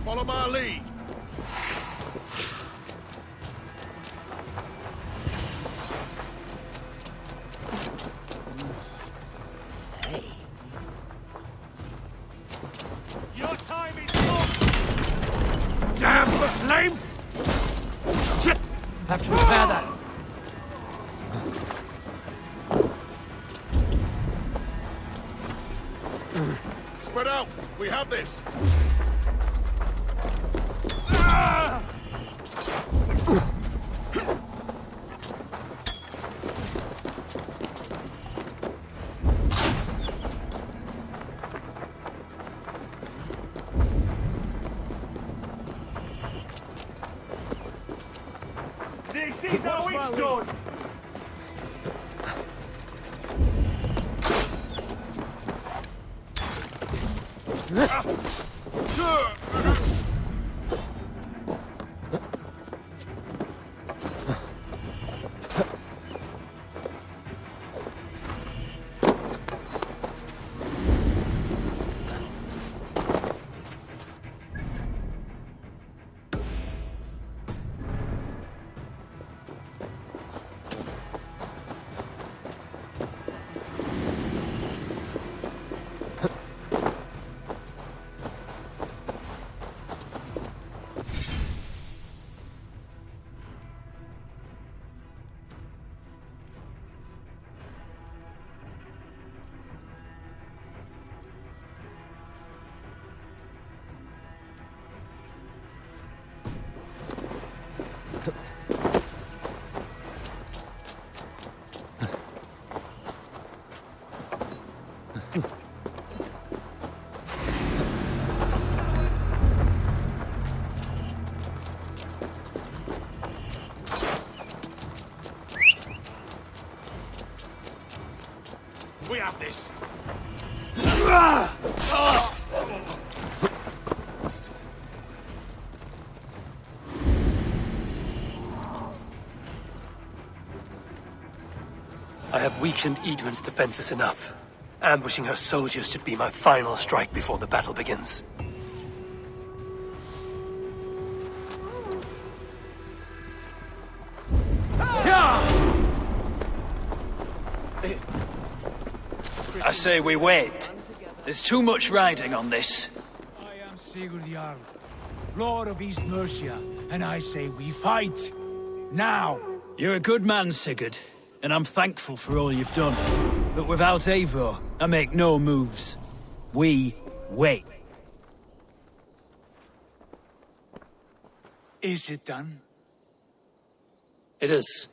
Follow my lead. Your time is up! Damn the flames! Shit! Have to repair that. Spread out. We have this. This is how it's done! have this. I have weakened Edwin's defenses enough. Ambushing her soldiers should be my final strike before the battle begins. I say we wait. There's too much riding on this. I am Sigurd Jarl, Lord of East Mercia, and I say we fight. Now! You're a good man, Sigurd, and I'm thankful for all you've done. But without Eivor, I make no moves. We wait. Is it done? It is.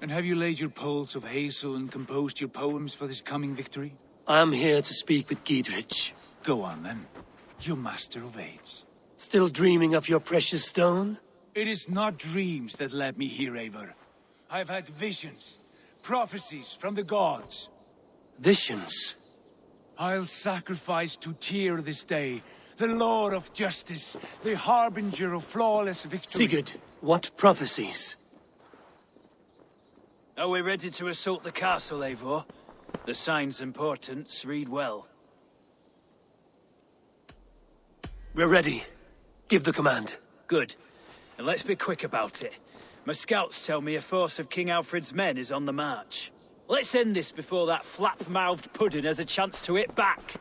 And have you laid your poles of hazel and composed your poems for this coming victory? I am here to speak with Giedrich. Go on then, you master of aids. Still dreaming of your precious stone? It is not dreams that led me here, Eivor. I've had visions, prophecies from the gods. Visions? I'll sacrifice to Tyr this day, the Lord of Justice, the harbinger of flawless victory. Sigurd, what prophecies? Are we ready to assault the castle, Eivor? The signs and portents read well. We're ready. Give the command. Good. And let's be quick about it. My scouts tell me a force of King Alfred's men is on the march. Let's end this before that flap-mouthed pudding has a chance to hit back.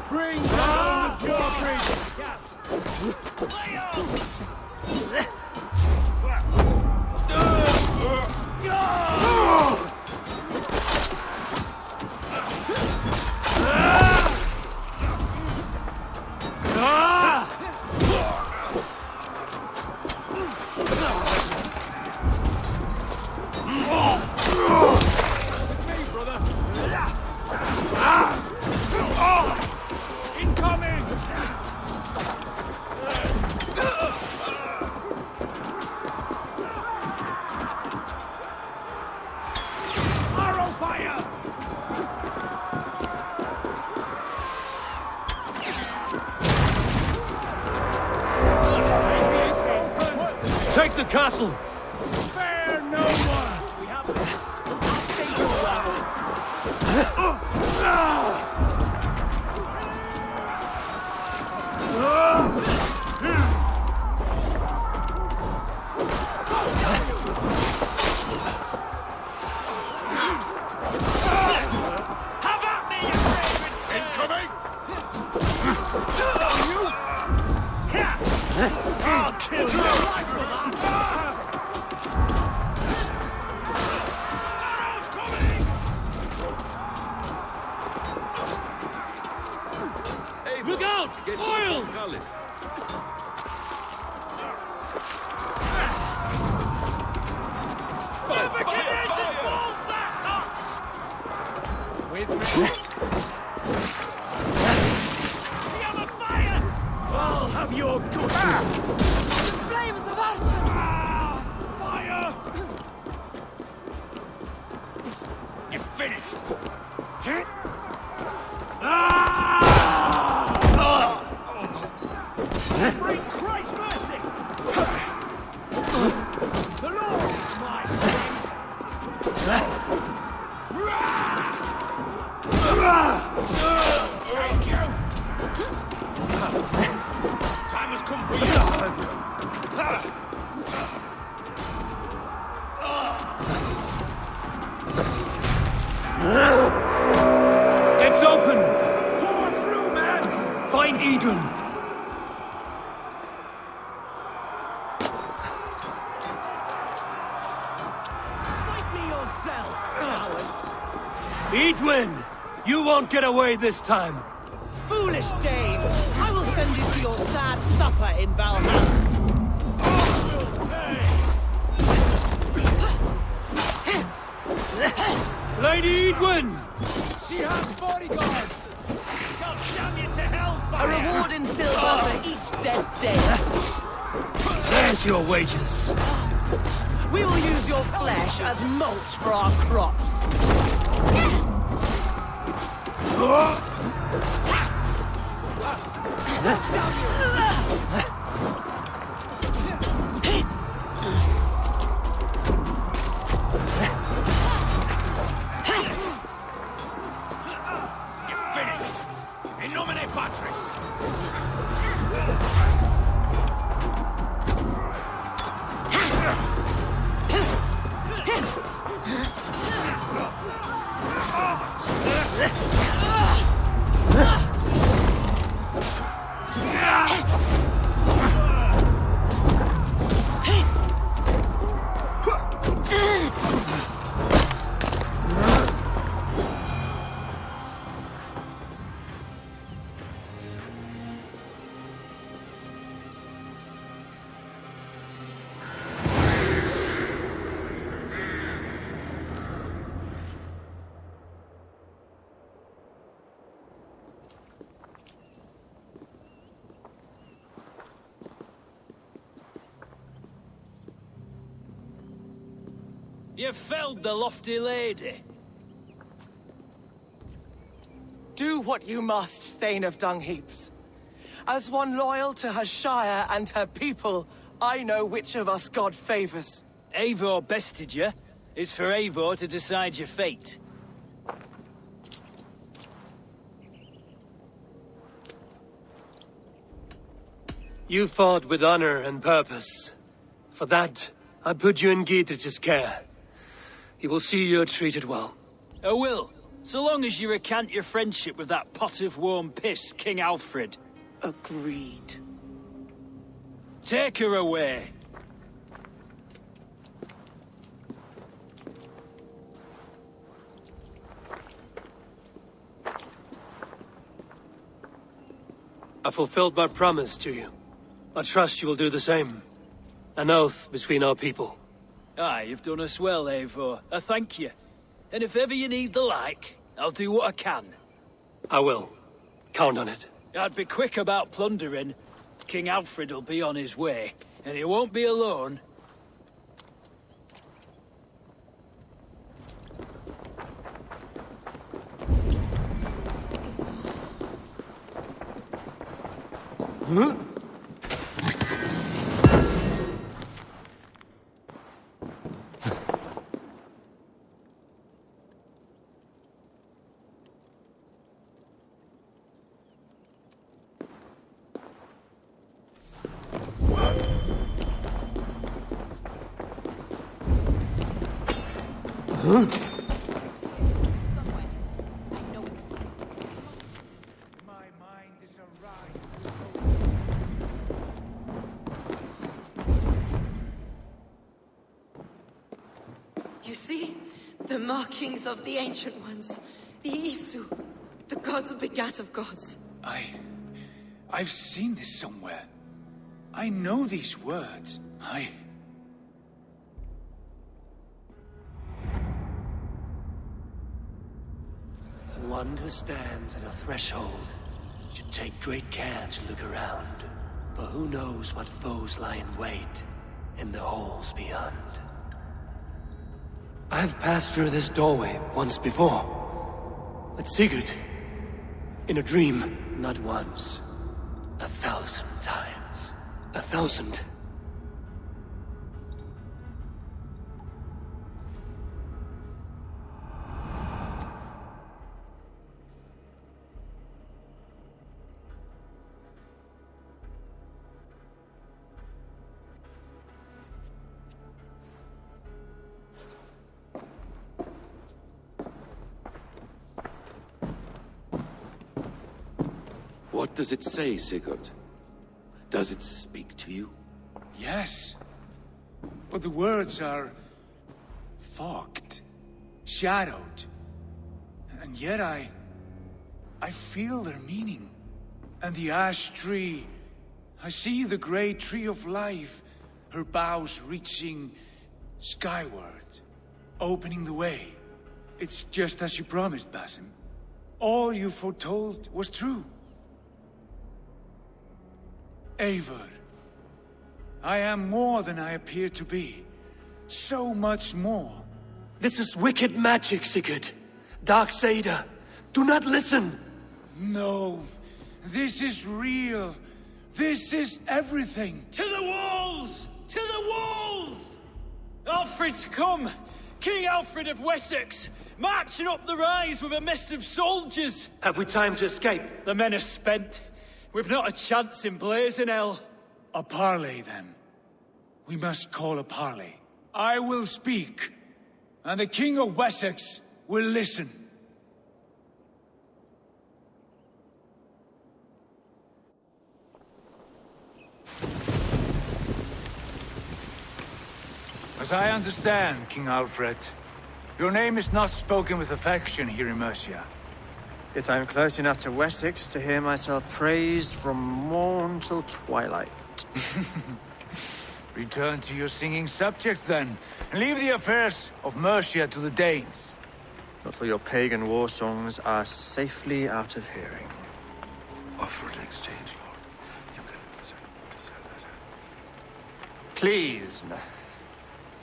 Bring down the drawbridge! Take the castle! Spare no one! We have this. I'll stay to Have at me, you raven! Incoming! I'll kill you! Look out! Get Oil! Gallis. With me. I'll have your good. Flames of Archon! Fire! You're finished. Bring Christ Thank you! Time has come for you! It's open! Pour through, man! Find Edwin! Fight me yourself, coward! Edwin! You won't get away this time! Foolish dame! I will send you to your sad supper in Valhalla. Lady Edwin! She has bodyguards! God damn you to hellfire! A reward in silver for each dead dame. There's your wages. We will use your flesh as mulch for our crops. You're finished! In nomine Patris! You felled the lofty lady. Do what you must, Thane of Dungheaps. As one loyal to her shire and her people, I know which of us God favors. Eivor bested you. It's for Eivor to decide your fate. You fought with honor and purpose. For that, I put you in Gietrich's care. He will see you're treated well. I will, so long as you recant your friendship with that pot of warm piss, King Alfred. Agreed. Take her away. I fulfilled my promise to you. I trust you will do the same. An oath between our people. Aye, you've done us well, Eivor. I thank you. And if ever you need the like, I'll do what I can. I will. Count on it. I'd be quick about plundering. King Alfred will be on his way, and he won't be alone. My mind is awry. You see? The markings of the Ancient Ones. The Isu. The gods begat of gods. I've seen this somewhere. I know these words. One who stands at a threshold should take great care to look around. For who knows what foes lie in wait in the halls beyond. I've passed through this doorway once before. With Sigurd. In a dream. Not once. 1,000 times. 1,000. What does it say, Sigurd? Does it speak to you? Yes. But the words are fogged, shadowed. And yet I feel their meaning. And the ash tree, I see the great tree of life, her boughs reaching skyward, opening the way. It's just as you promised, Basim. All you foretold was true. Eivor, I am more than I appear to be. So much more. This is wicked magic, Sigurd. Darksader, do not listen! No, this is real. This is everything. To the walls! To the walls! Alfred's come! King Alfred of Wessex! Marching up the rise with a mess of soldiers! Have we time to escape? The men are spent. We've not a chance in blazing hell. A parley, then. We must call a parley. I will speak, and the King of Wessex will listen. As I understand, King Alfred, your name is not spoken with affection here in Mercia. Yet I am close enough to Wessex to hear myself praised from morn till twilight. Return to your singing subjects, then, and leave the affairs of Mercia to the Danes. Not till your pagan war songs are safely out of hearing. Offer an exchange, Lord. You can... Please,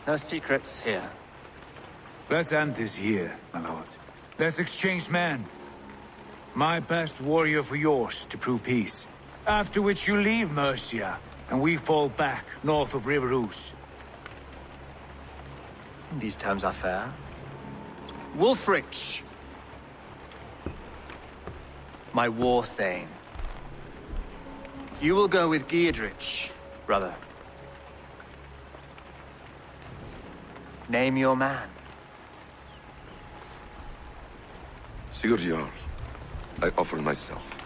no secrets here. Let's end this here, my lord. Let's exchange men. My best warrior for yours to prove peace. After which you leave Mercia, and we fall back north of River Ouse. These terms are fair. Wulfrich! My war thane. You will go with Giedrich, brother. Name your man. Sigurd Jarl, I offer myself.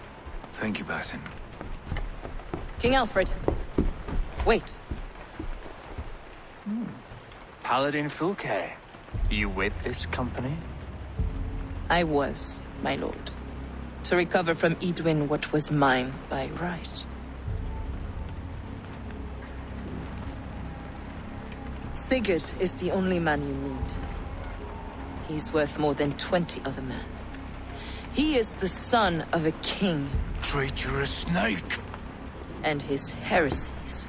Thank you, Basim. King Alfred. Wait. Paladin Fulke, you with this company? I was, my lord. To recover from Edwin what was mine by right. Sigurd is the only man you need. He's worth more than 20 other men. He is the son of a king. Traitorous snake! And his heresies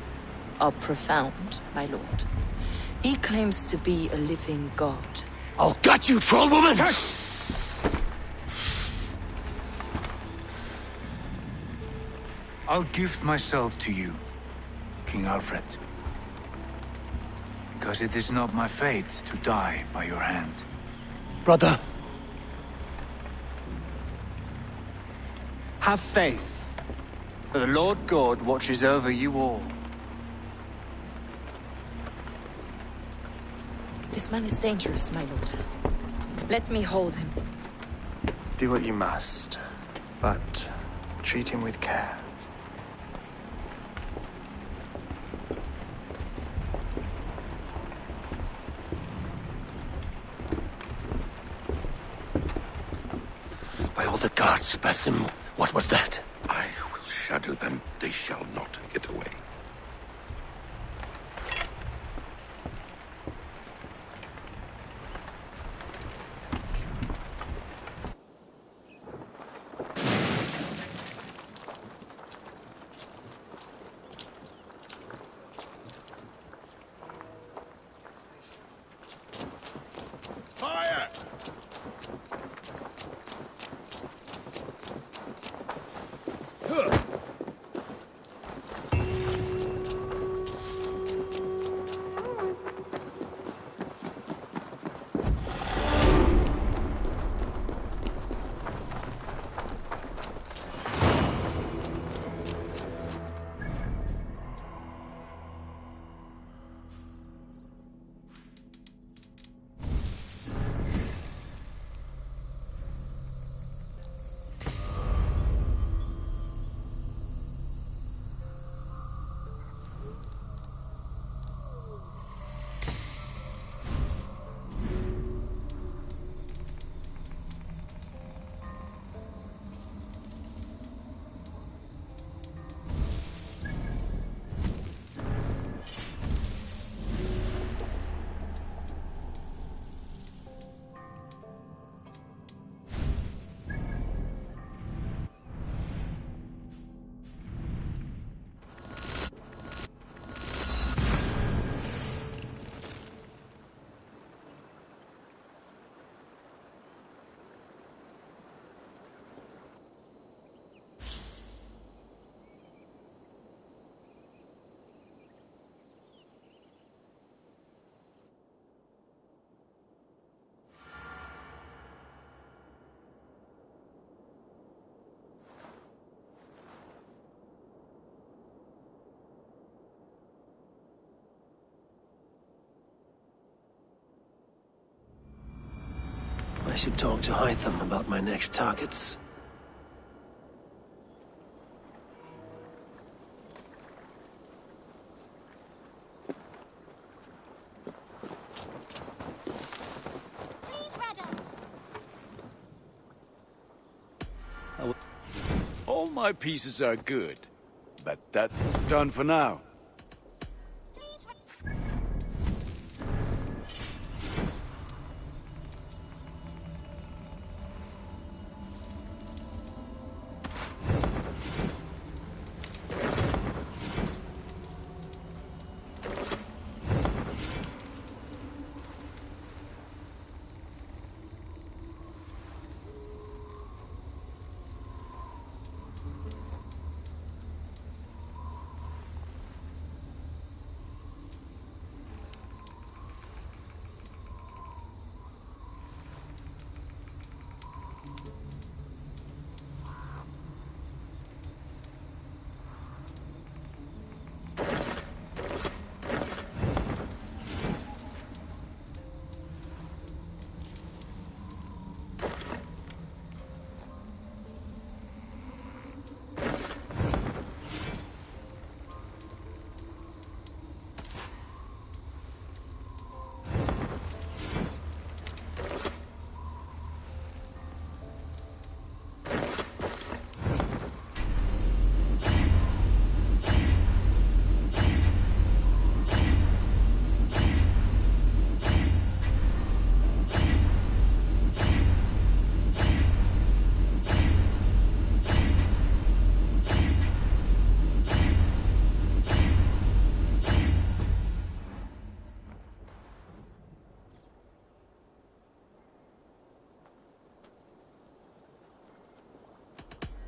are profound, my lord. He claims to be a living god. I'll gut you, troll woman! I'll gift myself to you, King Alfred. Because it is not my fate to die by your hand. Brother. Have faith, for the Lord God watches over you all. This man is dangerous, my lord. Let me hold him. Do what you must, but treat him with care. By all the gods, Basim, what was that? I will shadow them. They shall not get away. Fire! I should talk to Hytham about my next targets. All my pieces are good, but that's done for now.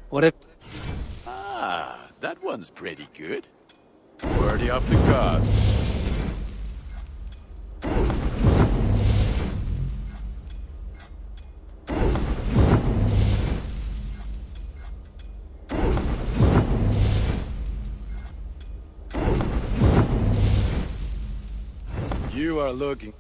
What if... Ah, that one's pretty good. Worthy of the gods. You are looking...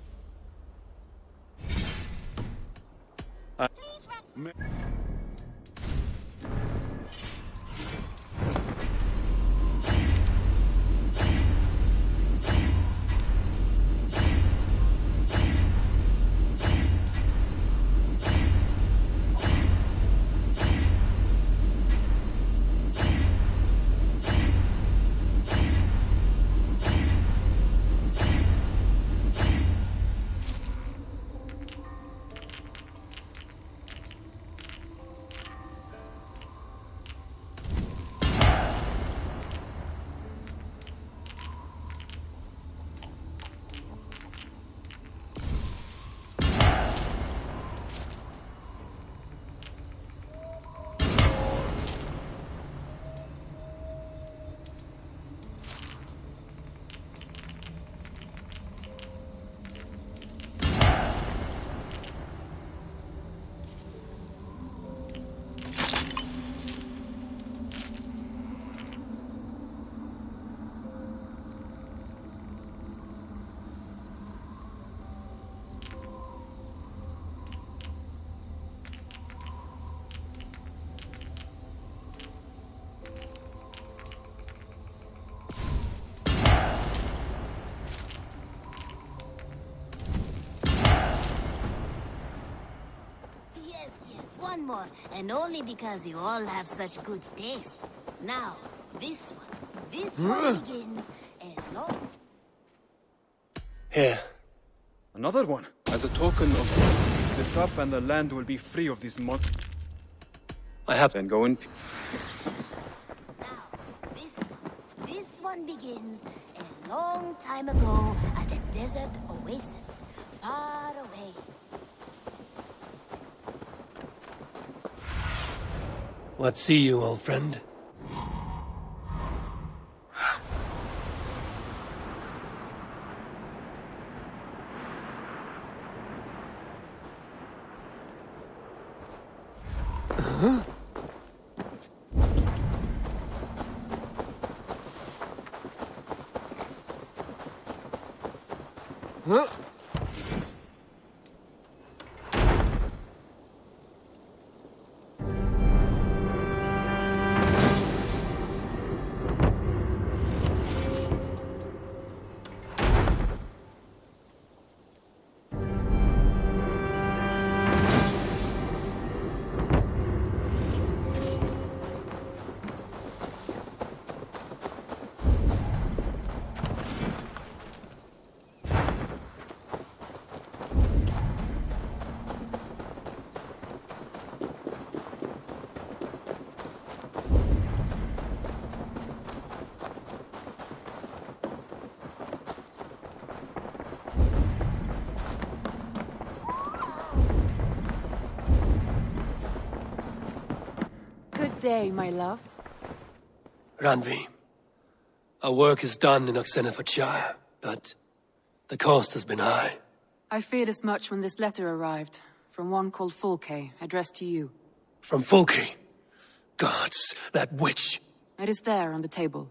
One more, and only because you all have such good taste. Now, this one begins a long... Here. Another one. As a token of this up, and the land will be free of these monsters. I have... Then go in... Now, this one begins a long time ago at a desert oasis, far away. What see you, old friend? Huh? Huh? Good day, my love. Ranvi, our work is done in Oxenfordshire, but the cost has been high. I feared as much when this letter arrived, from one called Fulke, addressed to you. From Fulke? Gods, that witch! It is there on the table.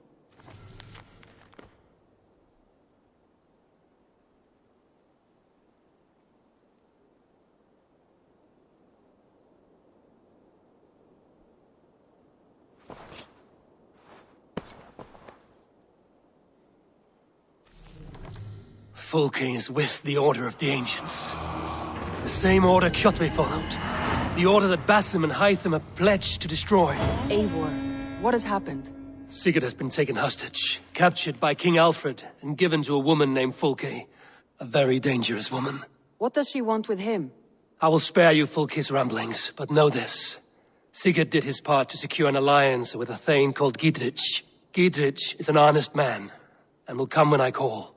Fulke is with the Order of the Ancients. The same order Kjotve followed. The order that Basim and Hytham have pledged to destroy. Eivor, what has happened? Sigurd has been taken hostage, captured by King Alfred, and given to a woman named Fulke. A very dangerous woman. What does she want with him? I will spare you Fulke's ramblings, but know this. Sigurd did his part to secure an alliance with a thane called Gidrich. Gidrich is an honest man, and will come when I call.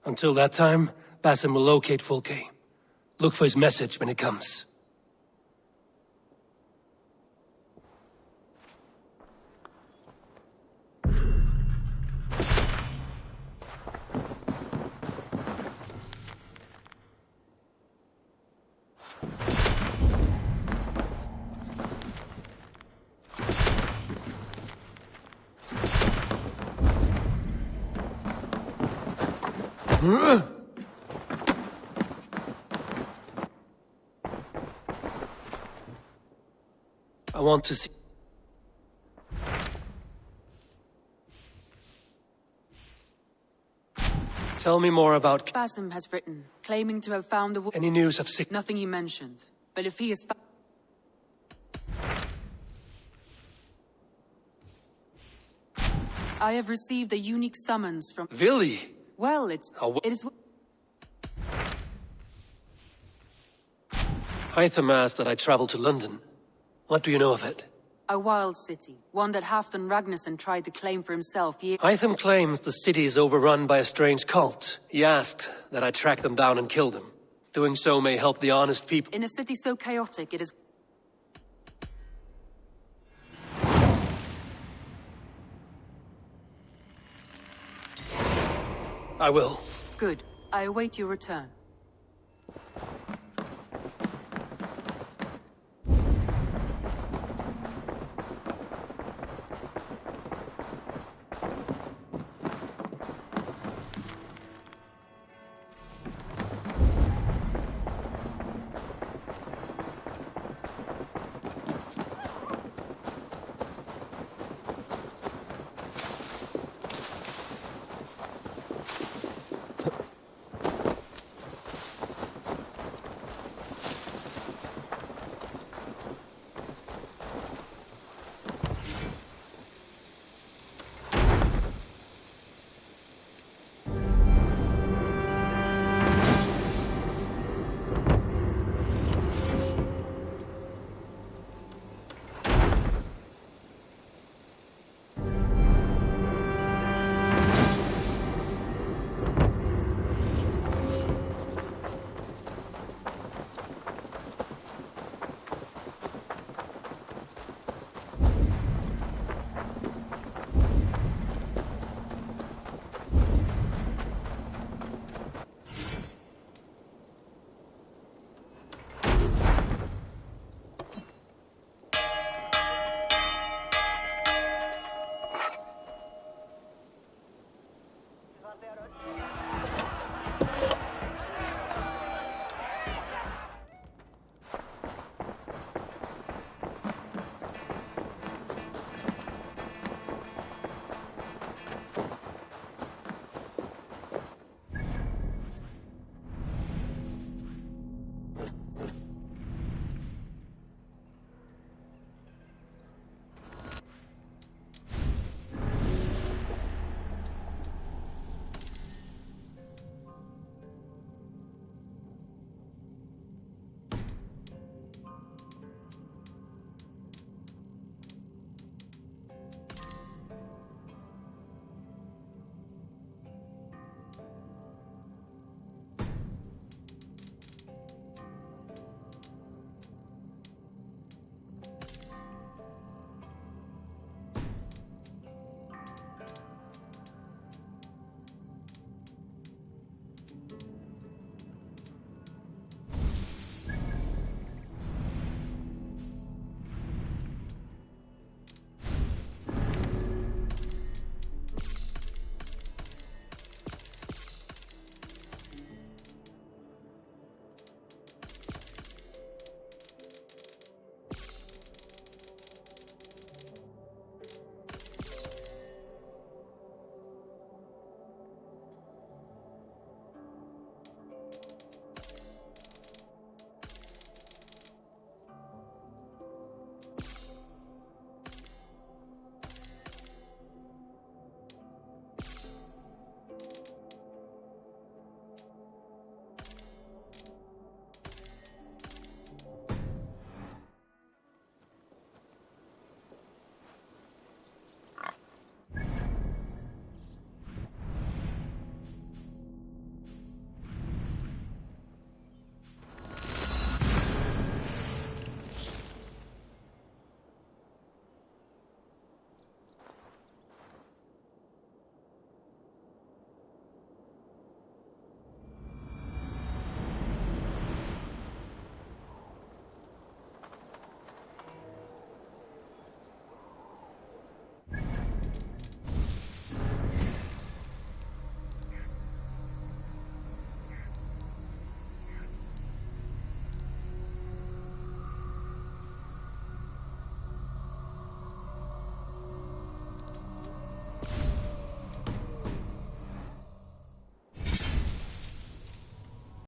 Until that time, Basim will locate Fulke. Look for his message when it comes. I want to see... Tell me more about... Basim has written, claiming to have found the... Any news of Sig... Nothing he mentioned. But if he is... I have received a unique summons from... Vili! Well, it is... Hytham asked that I travel to London. What do you know of it? A wild city. One that Halfdan Ragnarsson tried to claim for himself Hytham claims the city is overrun by a strange cult. He asked that I track them down and kill them. Doing so may help the honest people. In a city so chaotic, it is... I will. Good. I await your return.